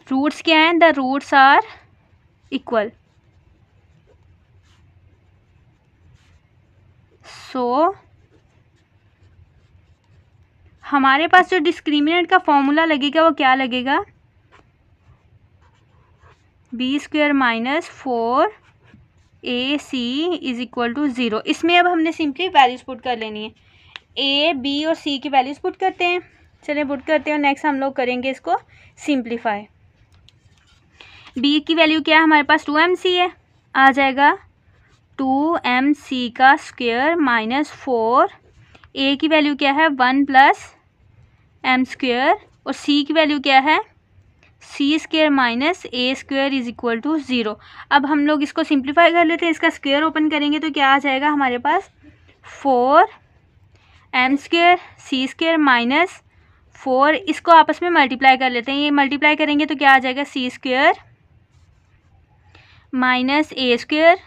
roots क्या हैं, the roots are equal. So हमारे पास जो डिस्क्रिमिनेंट का फॉर्मूला लगेगा वो क्या लगेगा, b square minus 4ac is equal to 0। इसमें अब हमने सिंपली वैल्यूज पुट कर लेनी है, ए बी और सी की वैल्यूज पुट करते हैं। चलिए पुट करते हैं और नेक्स्ट हम लोग करेंगे इसको सिंप्लीफाई। बी की वैल्यू क्या है हमारे पास 2mc है, आ जाएगा 2mc का स्क्वेयर माइनस 4, ए की वैल्यू क्या है 1 प्लस एम स्क्वेयर, और सी की वैल्यू क्या है C square minus A square is equal to 0। अब हम लोग इसको सिंप्लीफाई कर लेते हैं, इसका स्क्वेयर ओपन करेंगे तो क्या आ जाएगा हमारे पास 4m square C square minus 4, इसको आपस में मल्टीप्लाई कर लेते हैं, ये मल्टीप्लाई करेंगे तो क्या आ जाएगा C square minus A square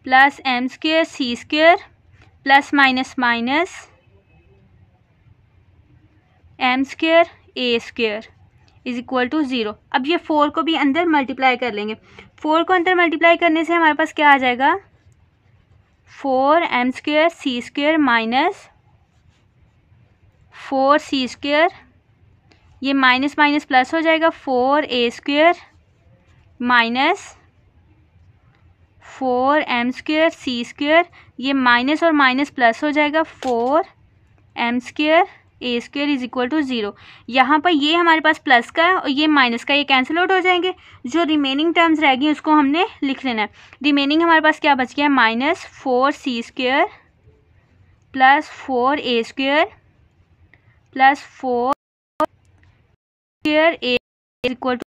plus M square C square plus minus minus M square A square is equal to 0। अब ये 4 को भी अंदर मल्टीप्लाई कर लेंगे, 4 को अंदर मल्टीप्लाई करने से हमारे पास क्या आ जाएगा 4m square C square minus 4c square, ये माइनस माइनस प्लस हो जाएगा 4a square minus 4m square C square, ये माइनस और माइनस प्लस हो जाएगा 4m square A square is equal to 0। यहाँ पर ये हमारे पास प्लस का है और ये माइनस का, ये कैंसिल आउट हो जाएंगे, जो रिमेनिंग टर्म्स रह गई उसको हमने लिख लेना है। रिमेनिंग हमारे पास क्या बच गया है minus 4c square plus 4a square plus 4 square a equal to.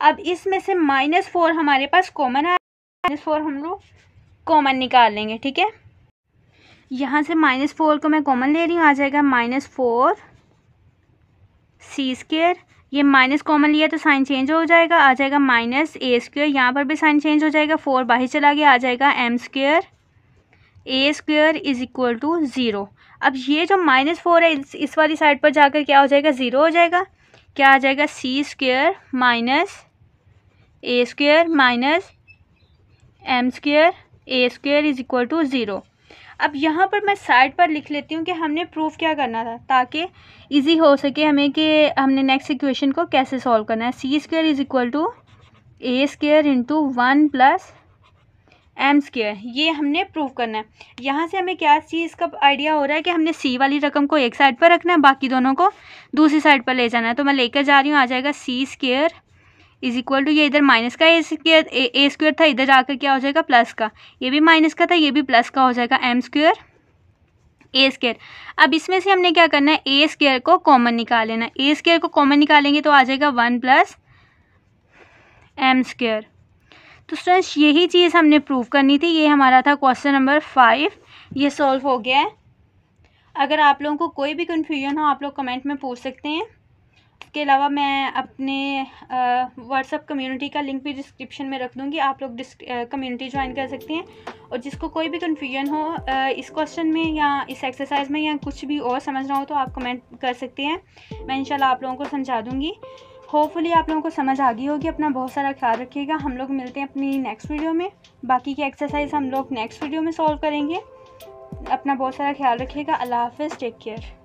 अब इसमें से -4 हमारे पास कॉमन है, -4 हम लोग कॉमन निकाल लेंगे, ठीक है। यहाँ से -4 को मैं कॉमन ले रही हूँ, आ जाएगा -4 सी स्क्वेयर, ये माइनस कॉमन लिया तो साइन चेंज हो जाएगा, आ जाएगा माइनस ए स्क्वेयर, यहाँ पर भी साइन चेंज हो जाएगा, 4 बाहर चला गया, आ जाएगा m square A square is equal to 0। अब ये जो -4 है इस वाली साइड पर जाकर क्या हो जाएगा 0 हो जाएगा, क्या आ जाएगा C square minus A square minus M square A square is equal to 0। अब यहाँ पर मैं साइड पर लिख लेती हूँ कि हमने प्रूफ क्या करना था ताकि इजी हो सके हमें कि हमने नेक्स्ट इक्वेशन को कैसे सॉल्व करना है। C square is equal to A square into 1 plus M square, ये हमने प्रूव करना है। यहाँ से हमें क्या चीज़ का आइडिया हो रहा है कि हमने सी वाली रकम को एक साइड पर रखना है, बाकी दोनों को दूसरी साइड पर ले जाना है। तो मैं लेकर जा रही हूँ, आ जाएगा C square is equal to, ये इधर माइनस का ए स्क्वेयर था, इधर जाकर क्या हो जाएगा प्लस का, ये भी माइनस का था, ये भी प्लस का हो जाएगा एम स्क्वेयर ए स्क्वेयर। अब इसमें से हमने क्या करना है ए स्क्वेयर को कॉमन निकाल लेना है, ए स्क्वेयर को कॉमन निकालेंगे तो आ जाएगा 1 प्लस एम स्क्वेयर। तो स्टूडेंट्स यही चीज़ हमने प्रूव करनी थी, ये हमारा था क्वेश्चन नंबर 5, ये सॉल्व हो गया है। अगर आप लोगों को कोई भी कन्फ्यूजन हो आप लोग कमेंट में पूछ सकते हैं। इसके अलावा मैं अपने व्हाट्सएप कम्युनिटी का लिंक भी डिस्क्रिप्शन में रख दूँगी, आप लोग कम्युनिटी ज्वाइन कर सकते हैं। और जिसको कोई भी कन्फ्यूजन हो इस क्वेश्चन में या इस एक्सरसाइज में या कुछ भी और समझना हो तो आप कमेंट कर सकते हैं, मैं इंशाल्लाह आप लोगों को समझा दूँगी। होपफुली आप लोगों को समझ आ गई होगी। अपना बहुत सारा ख्याल रखिएगा। हम लोग मिलते हैं अपनी नेक्स्ट वीडियो में, बाकी की एक्सरसाइज हम लोग नेक्स्ट वीडियो में सॉल्व करेंगे। अपना बहुत सारा ख्याल रखिएगा। अल्लाह हाफ़िज़, टेक केयर।